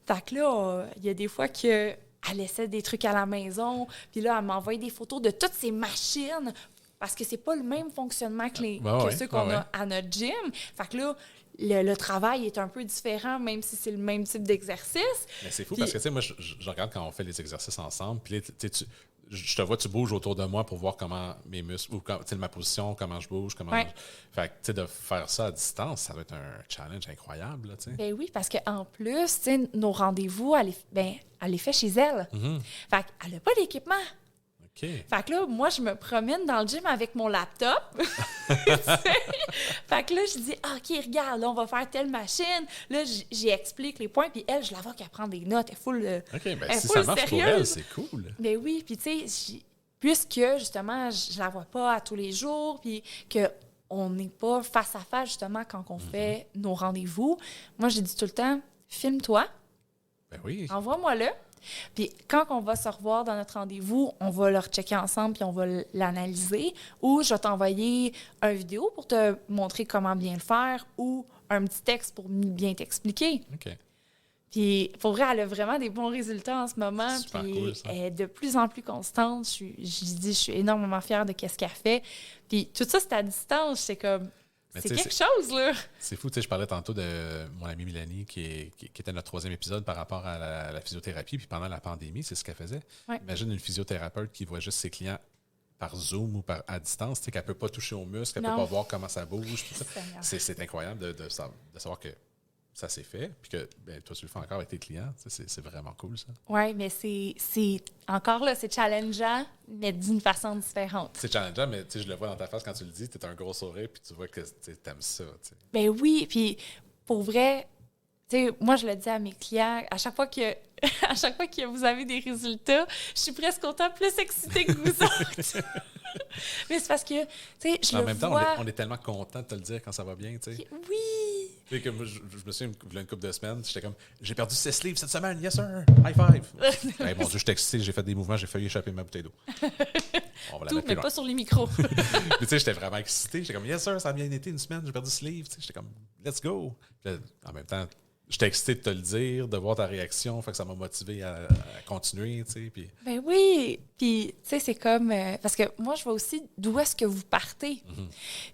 Fait que là, il y a des fois qu'elle essaie des trucs à la maison, puis là, elle m'envoie des photos de toutes ces machines parce que c'est pas le même fonctionnement que ceux qu'on a à notre gym. Fait que là, le travail est un peu différent, même si c'est le même type d'exercice. Mais c'est fou parce que, tu sais, moi, je regarde quand on fait les exercices ensemble, puis là, je te vois, tu bouges autour de moi pour voir comment mes muscles, ou ma position, comment je bouge, Fait que, tu sais, de faire ça à distance, ça va être un challenge incroyable, là, tu sais. Ben oui, parce qu'en plus, tu sais, nos rendez-vous, elle les fait chez elle. Mm-hmm. Fait qu'elle n'a pas d'équipement. OK. Fait que là, moi, je me promène dans le gym avec mon laptop. Fait que là, je dis, OK, regarde, là, on va faire telle machine. Là, j'y explique les points, puis elle, je la vois qu'elle prend des notes. Elle est full, OK, ben elle si full ça marche pour sérieuse. elle, c'est cool. Ben oui, puis tu sais, puisque, justement, je la vois pas à tous les jours, puis qu'on n'est pas face à face, justement, quand on fait nos rendez-vous, moi, j'ai dit tout le temps, filme-toi, Ben oui. envoie-moi-le. Puis quand on va se revoir dans notre rendez-vous, on va le rechecker ensemble puis on va l'analyser. Ou je vais t'envoyer une vidéo pour te montrer comment bien le faire ou un petit texte pour bien t'expliquer. OK. Puis pour vrai, elle a vraiment des bons résultats en ce moment. Super Puis cool, ça. elle est de plus en plus constante. Je suis énormément fière de ce qu'elle fait. Puis tout ça, c'est à distance. C'est comme... Mais c'est quelque chose, là. C'est fou, tu sais, je parlais tantôt de mon amie Mélanie qui était notre 3e épisode par rapport à la physiothérapie, puis pendant la pandémie, c'est ce qu'elle faisait. Ouais. Imagine une physiothérapeute qui voit juste ses clients par Zoom ou à distance, tu sais, qu'elle ne peut pas toucher aux muscles, qu'elle ne peut pas voir comment ça bouge. C'est incroyable de savoir que ça s'est fait, puis que ben, toi, tu le fais encore avec tes clients. C'est vraiment cool, ça. Oui, mais c'est encore là, c'est challengeant, mais d'une façon différente. C'est challengeant, mais je le vois dans ta face quand tu le dis, tu as un gros sourire, puis tu vois que tu aimes ça. T'sais. Ben oui, puis pour vrai, tu sais, moi, je le dis à mes clients, à chaque fois que vous avez des résultats, je suis presque autant plus excitée que vous autres. Mais c'est parce que, tu sais, je le vois... En même temps, on est tellement content de te le dire quand ça va bien, tu sais. Oui! Tu sais, que moi, je me souviens, il y a une couple de semaines, j'étais comme, j'ai perdu 6 livres cette semaine, yes sir, high five! Hey, mon Dieu, j'étais excité, j'ai fait des mouvements, j'ai failli échapper ma bouteille d'eau. On va la Tout, mettre mais plus pas loin. sur les micros. Mais tu sais, j'étais vraiment excité, j'étais comme, yes sir, ça a bien été une semaine, j'ai perdu 6 livres, tu sais, j'étais comme, let's go! Puis là, en même temps, j'étais excité de te le dire, de voir ta réaction, fait que ça m'a motivé à continuer, tu sais. Puis... Ben oui! Puis, tu sais, c'est comme... parce que moi, je vois aussi d'où est-ce que vous partez.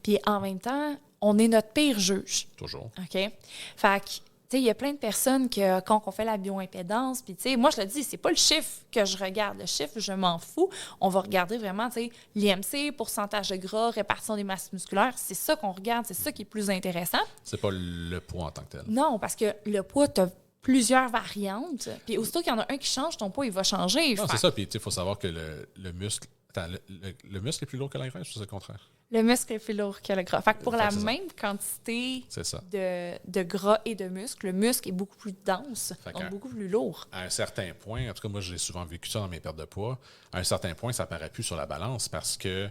Puis, en même temps, on est notre pire juge. Toujours. OK? Fait que, tu sais, il y a plein de personnes que, quand on fait la bioimpédance, puis, tu sais, moi, je le dis, c'est pas le chiffre que je regarde. Le chiffre, je m'en fous. On va regarder vraiment, tu sais, l'IMC, pourcentage de gras, répartition des masses musculaires. C'est ça qu'on regarde. C'est ça qui est plus intéressant. C'est pas le poids en tant que tel. Non, parce que le poids, tu as plusieurs variantes. Puis, aussitôt qu'il y en a un qui change, ton poids, il va changer. Non, c'est ça. Puis, tu sais, il faut savoir que le muscle... Attends, le muscle est plus lourd que la graisse ou c'est le contraire? Le muscle est plus lourd que le gras. Fait que pour Fait la que c'est ça. même quantité C'est ça. de gras et de muscle, le muscle est beaucoup plus dense, Fait donc que- beaucoup plus lourd. À un certain point, en tout cas, moi, j'ai souvent vécu ça dans mes pertes de poids. À un certain point, ça paraît plus sur la balance parce que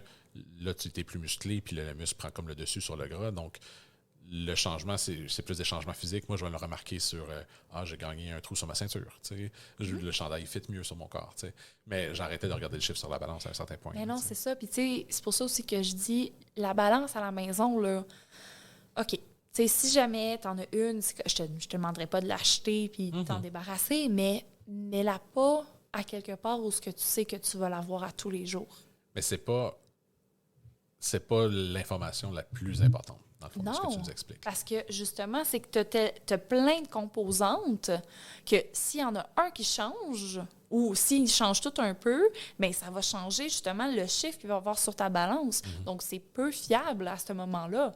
là, tu es plus musclé, puis le muscle prend comme le dessus sur le gras. Donc, le changement, c'est plus des changements physiques. Moi, je vais le remarquer sur j'ai gagné un trou sur ma ceinture. Tu sais. Le chandail fit mieux sur mon corps. Tu sais. Mais j'arrêtais de regarder le chiffre sur la balance à un certain point. Mais non, tu sais. c'est ça. Puis, tu sais, c'est pour ça aussi que je dis la balance à la maison, là. OK. Tu sais, si jamais t'en as une, je te demanderai pas de l'acheter puis de t'en débarrasser, mais mets-la pas à quelque part où ce que tu sais que tu vas l'avoir à tous les jours. Mais c'est pas. c'est pas l'information la plus importante, dans le fond, de ce que tu Non, nous expliques. parce que justement, c'est que tu as plein de composantes que s'il y en a un qui change ou s'il change tout un peu, bien, ça va changer justement le chiffre qu'il va y avoir sur ta balance. Donc, c'est peu fiable à ce moment-là.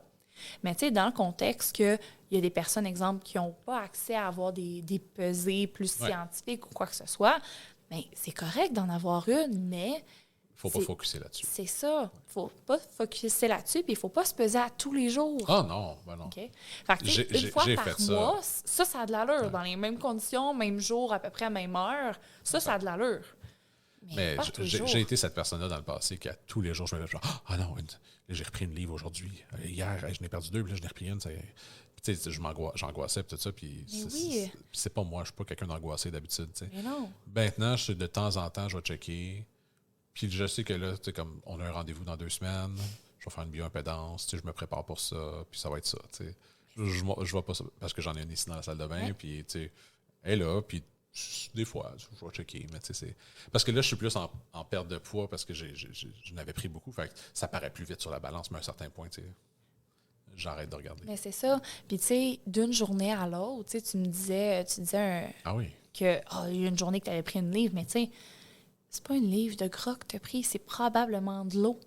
Mais tu sais, dans le contexte qu'il y a des personnes, exemple, qui n'ont pas accès à avoir des pesées plus scientifiques ou quoi que ce soit, bien, c'est correct d'en avoir une, mais... Il ne faut pas focusser là-dessus. C'est ça. Il ne faut pas focusser là-dessus, puis il ne faut pas se peser à tous les jours. Ah non, ben non. Okay? Fait que, une fois par mois, ça a de l'allure. Dans les mêmes conditions, même jour, à peu près à même heure, ça a de l'allure. Mais j'ai été cette personne-là dans le passé qui, à tous les jours, je me disais genre, ah non, j'ai repris une livre aujourd'hui. Hier, je n'ai perdu 2, puis là, je n'ai repris une. Tu sais, j'angoissais, puis tout ça. Puis c'est pas moi, je suis pas quelqu'un d'angoissé d'habitude. Mais non. Maintenant, de temps en temps, je vais checker. Puis je sais que là, tu sais, comme on a un rendez-vous dans 2 semaines, je vais faire une bioimpédance, tu sais, je me prépare pour ça, puis ça va être ça, tu sais. Je vois pas ça, parce que j'en ai une ici dans la salle de bain, puis tu sais, elle est là, puis des fois, je vais checker, mais tu sais, c'est... Parce que là, je suis plus en perte de poids, parce que je n'avais pris beaucoup, fait que ça paraît plus vite sur la balance, mais à un certain point, tu sais, j'arrête de regarder. Mais c'est ça. Puis tu sais, d'une journée à l'autre, tu sais, tu disais Ah oui? Que, il y a une journée que tu avais pris une livre, mais tu sais, c'est pas une livre de gras que tu as pris, c'est probablement de l'eau.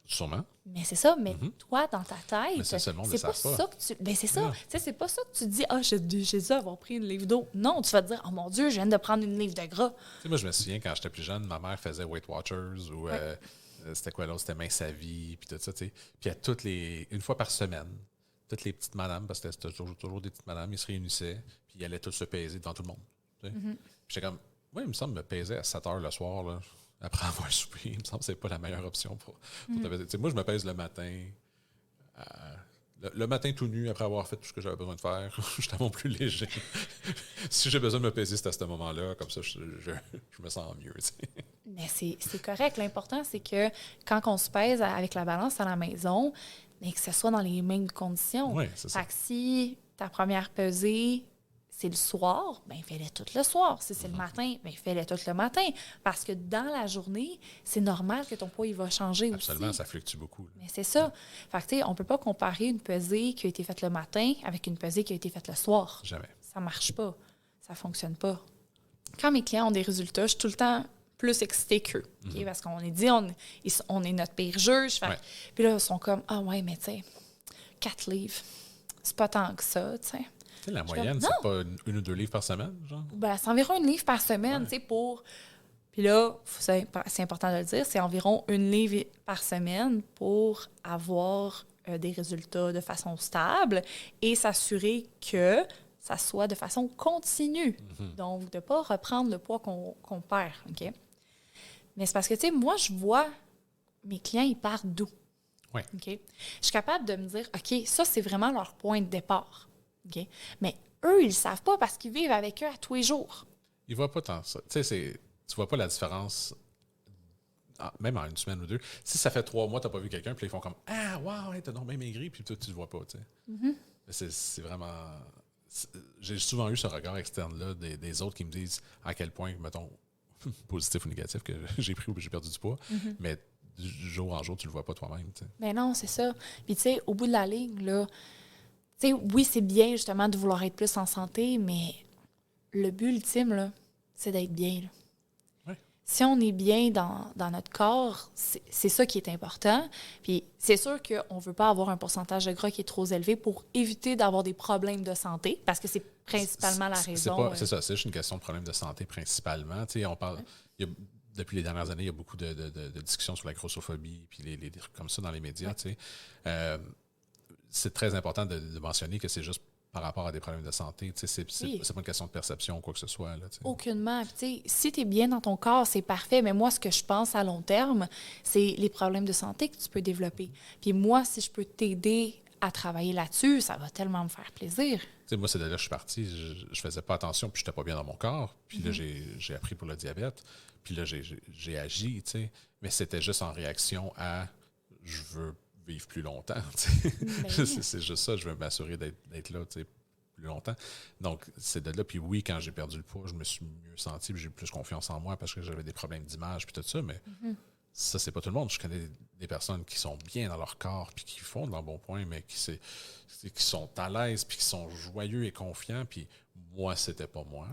Sûrement. Mais c'est ça, mais toi, dans ta tête, mais c'est pas ça que tu... Ben c'est ça. Tu sais, c'est pas ça que tu dis, j'ai dû avoir pris une livre d'eau. Non, tu vas te dire, oh mon Dieu, je viens de prendre une livre de gras. Tu sais, moi, je me souviens, quand j'étais plus jeune, ma mère faisait Weight Watchers ou c'était quoi l'autre? C'était Mince à vie, puis tout ça, tu sais. Puis une fois par semaine, toutes les petites madames, parce que c'était toujours des petites madames, ils se réunissaient, puis ils allaient tous se peser devant tout le monde. Tu sais. Puis j'étais comme, il me semble me peser à 7 heures le soir, là, après avoir soupé. Il me semble que c'est pas la meilleure option pour te peser. Tu sais, moi, je me pèse le matin. Le matin tout nu, après avoir fait tout ce que j'avais besoin de faire, je suis tellement plus léger. Si j'ai besoin de me peser, c'est à ce moment-là. Comme ça, je me sens mieux. Tu sais. Mais c'est correct. L'important, c'est que quand on se pèse avec la balance à la maison, mais que ce soit dans les mêmes conditions. Oui, c'est ça. Fait que si ta première pesée, c'est le soir, bien, fais-le tout le soir. Si c'est le matin, bien, fais-le tout le matin. Parce que dans la journée, c'est normal que ton poids il va changer Absolument, aussi. ça fluctue beaucoup. Là. Mais c'est ça. Fait que, tu sais, on peut pas comparer une pesée qui a été faite le matin avec une pesée qui a été faite le soir. Jamais. Ça marche pas. Ça fonctionne pas. Quand mes clients ont des résultats, je suis tout le temps plus excitée qu'eux. Okay? Parce qu'on est dit, on est notre pire juge. Puis là, ils sont comme, ouais, mais tu sais, 4 livres, c'est pas tant que ça, tu sais. La moyenne, c'est pas une ou 2 livres par semaine, genre? Ben, c'est environ 1 livre par semaine, tu sais, pour... Puis là, c'est important de le dire, c'est environ 1 livre par semaine pour avoir des résultats de façon stable et s'assurer que ça soit de façon continue. Donc, de ne pas reprendre le poids qu'on perd, OK? Mais c'est parce que, tu sais, moi, je vois mes clients, ils partent d'où? Oui. OK? Je suis capable de me dire, OK, ça, c'est vraiment leur point de départ. OK? Mais eux, ils ne savent pas parce qu'ils vivent avec eux à tous les jours. Ils ne voient pas tant ça. Tu sais, tu vois pas la différence, même en 1 semaine ou 2. Si ça fait 3 mois, tu n'as pas vu quelqu'un, puis ils font comme « Ah, wow, hey, t'as donc bien maigri », puis toi, tu ne le vois pas. Tu sais. C'est vraiment... J'ai souvent eu ce regard externe-là des autres qui me disent à quel point, mettons, positif ou négatif, que j'ai pris ou que j'ai perdu du poids, mais du jour en jour, tu le vois pas toi-même. Tu sais. Mais non, c'est ça. Puis tu sais, au bout de la ligne, là, tu sais, oui, c'est bien justement de vouloir être plus en santé, mais le but ultime, là, c'est d'être bien. Là. Ouais. Si on est bien dans notre corps, c'est ça qui est important. Puis c'est sûr qu'on ne veut pas avoir un pourcentage de gras qui est trop élevé pour éviter d'avoir des problèmes de santé, parce que c'est principalement la raison. C'est ça, c'est juste une question de problème de santé principalement. Tu sais, on parle... Depuis les dernières années, il y a beaucoup de discussions sur la grossophobie puis les trucs comme ça dans les médias. Tu sais. C'est très important de mentionner que c'est juste par rapport à des problèmes de santé. Tu sais, c'est pas une question de perception ou quoi que ce soit. Là, tu sais. Aucunement. Tu sais, si tu es bien dans ton corps, c'est parfait. Mais moi, ce que je pense à long terme, c'est les problèmes de santé que tu peux développer. Puis moi, si je peux t'aider à travailler là-dessus, ça va tellement me faire plaisir. Tu sais, moi, c'est de là que je suis parti. Je faisais pas attention, puis j'étais pas bien dans mon corps. Puis là, j'ai appris pour le diabète. Puis là, j'ai agi, tu sais. Mais c'était juste en réaction à « je veux vivre plus longtemps ». C'est juste ça, je veux m'assurer d'être là, tu sais, plus longtemps. Donc, c'est de là. Puis oui, quand j'ai perdu le poids, je me suis mieux senti, puis j'ai eu plus confiance en moi parce que j'avais des problèmes d'image, puis tout ça. Mais ça, c'est pas tout le monde. Je connais des personnes qui sont bien dans leur corps puis qui font de l'embonpoint, mais qui sont à l'aise puis qui sont joyeux et confiants. Puis moi, c'était pas moi.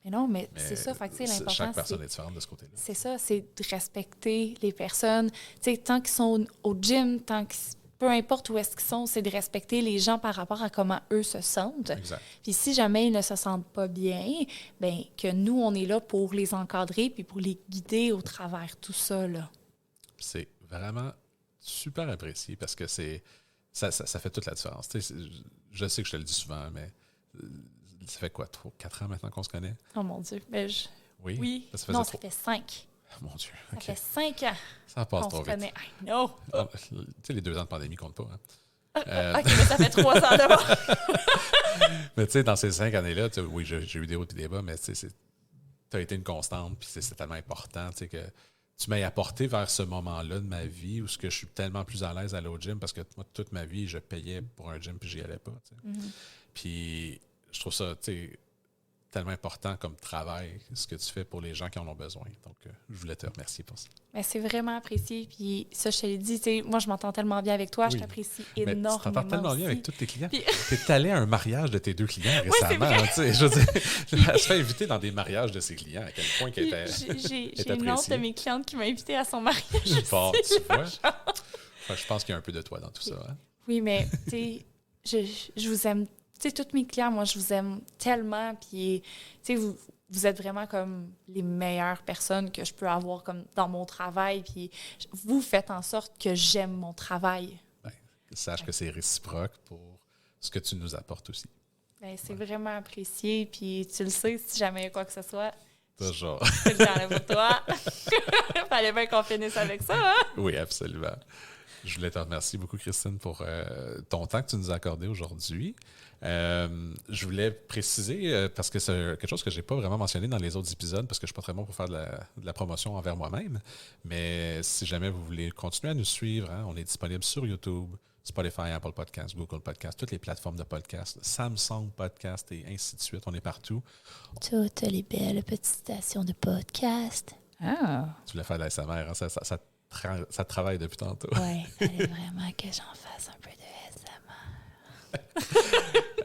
Mais non, mais c'est ça. Fait que, l'important, chaque personne est différente de ce côté-là. C'est ça, c'est de respecter les personnes. Tant qu'ils sont au gym, peu importe où est-ce qu'ils sont, c'est de respecter les gens par rapport à comment eux se sentent. Exact. Puis si jamais ils ne se sentent pas bien, bien que nous, on est là pour les encadrer puis pour les guider au travers tout ça, là. C'est vraiment super apprécié parce que ça fait toute la différence. Je sais que je te le dis souvent, mais ça fait quoi, 4 ans maintenant qu'on se connaît? Oh mon Dieu. Ben Oui? Non, ça fait 5. Mon Dieu. Ça fait 5 ans Ça passe qu'on trop se vite. connaît. I know. Tu sais, les 2 ans de pandémie comptent pas. OK, mais ça fait 3 ans d'abord. Mais tu sais, dans ces 5 années-là, oui, j'ai eu des hauts et des bas, mais tu as été une constante, puis c'est tellement important que tu m'aies apporté vers ce moment-là de ma vie où je suis tellement plus à l'aise à aller au gym parce que moi, toute ma vie, je payais pour un gym puis j'y allais pas. Mm-hmm. Puis je trouve ça tellement important comme travail, ce que tu fais pour les gens qui en ont besoin. Donc, je voulais te remercier pour ça. Mais c'est vraiment apprécié. Puis ça, je te l'ai dit, moi, je m'entends tellement bien avec toi, je t'apprécie énormément. Tu t'entends tellement bien avec tous tes clients. Puis... Tu es allé à un mariage de tes 2 clients récemment. Je veux dire, elle se fait inviter dans des mariages de ses clients. À quel point qu'elle était J'ai une autre de mes clientes qui m'a invitée à son mariage. Fort, tu vois. Je pense qu'il y a un peu de toi dans tout ça. Hein? Oui, mais tu sais, je vous aime. Tu sais, tous mes clients, moi, je vous aime tellement. Puis, tu sais, vous êtes vraiment comme les meilleures personnes que je peux avoir comme dans mon travail. Puis, vous faites en sorte que j'aime mon travail. Bien, sache que c'est réciproque pour ce que tu nous apportes aussi. Bien, c'est vraiment apprécié. Puis, tu le sais, si jamais il y a quoi que ce soit, toujours. C'est le temps pour toi. Fallait bien qu'on finisse avec ça, hein? Oui, absolument. Je voulais te remercier beaucoup, Christine, pour ton temps que tu nous as accordé aujourd'hui. Je voulais préciser, parce que c'est quelque chose que je n'ai pas vraiment mentionné dans les autres épisodes, parce que je ne suis pas très bon pour faire de la promotion envers moi-même, mais si jamais vous voulez continuer à nous suivre, hein, on est disponible sur YouTube, Spotify, Apple Podcasts, Google Podcasts, toutes les plateformes de podcasts, Samsung Podcast et ainsi de suite. On est partout. Toutes les belles petites stations de podcast. Ah! Tu voulais faire de l'ASMR, hein? Ça travaille depuis tantôt. Oui, il fallait vraiment que j'en fasse un peu de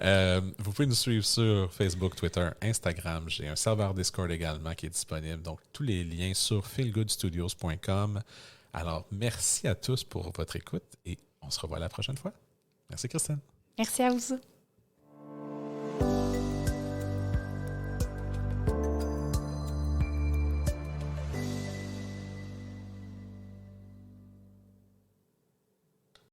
ASMR. Vous pouvez nous suivre sur Facebook, Twitter, Instagram. J'ai un serveur Discord également qui est disponible. Donc, tous les liens sur feelgoodstudios.com. Alors, merci à tous pour votre écoute et on se revoit la prochaine fois. Merci, Christine. Merci à vous.